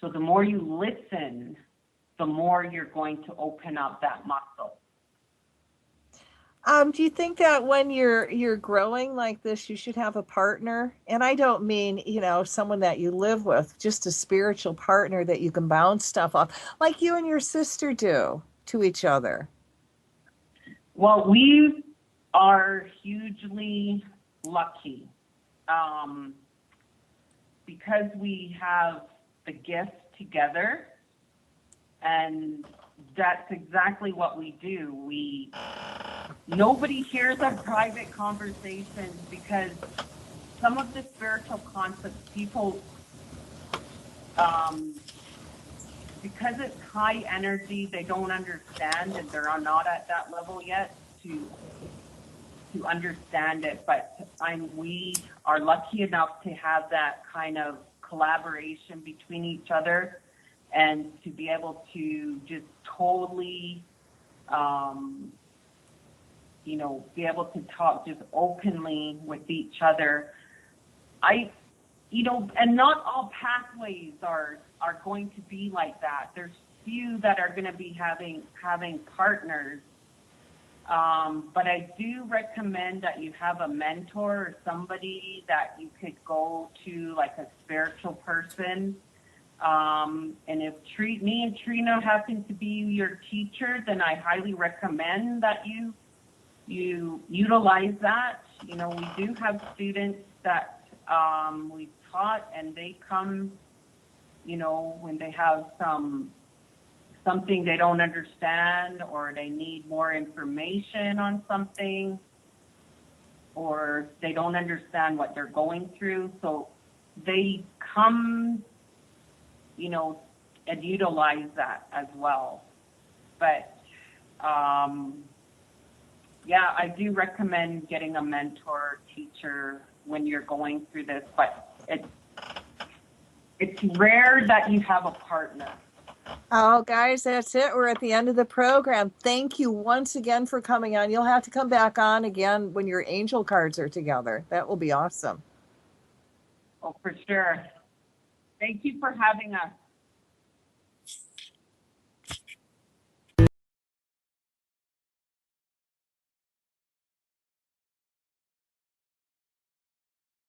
So the more you listen, the more you're going to open up that muscle. Do you think that when you're growing like this, you should have a partner? And I don't mean, someone that you live with, just a spiritual partner that you can bounce stuff off, like you and your sister do to each other. Well, we are hugely lucky because we have the gift together, and that's exactly what we do. Nobody hears our private conversations because some of the spiritual concepts people, because it's high energy, they don't understand, and they're not at that level yet to understand it. But we are lucky enough to have that kind of collaboration between each other, and to be able to just totally, be able to talk just openly with each other. And not all pathways are going to be like that. There's few that are going to be having partners. But I do recommend that you have a mentor or somebody that you could go to, like a spiritual person. And if me and Treena happen to be your teacher, then I highly recommend that you utilize that. We do have students that we've taught, and they come, when they have something they don't understand, or they need more information on something, or they don't understand what they're going through. So they come, and utilize that as well. But I do recommend getting a mentor, teacher when you're going through this. But it's rare that you have a partner. Oh, guys, that's it. We're at the end of the program. Thank you once again for coming on. You'll have to come back on again when your angel cards are together. That will be awesome. Oh, for sure. Thank you for having us.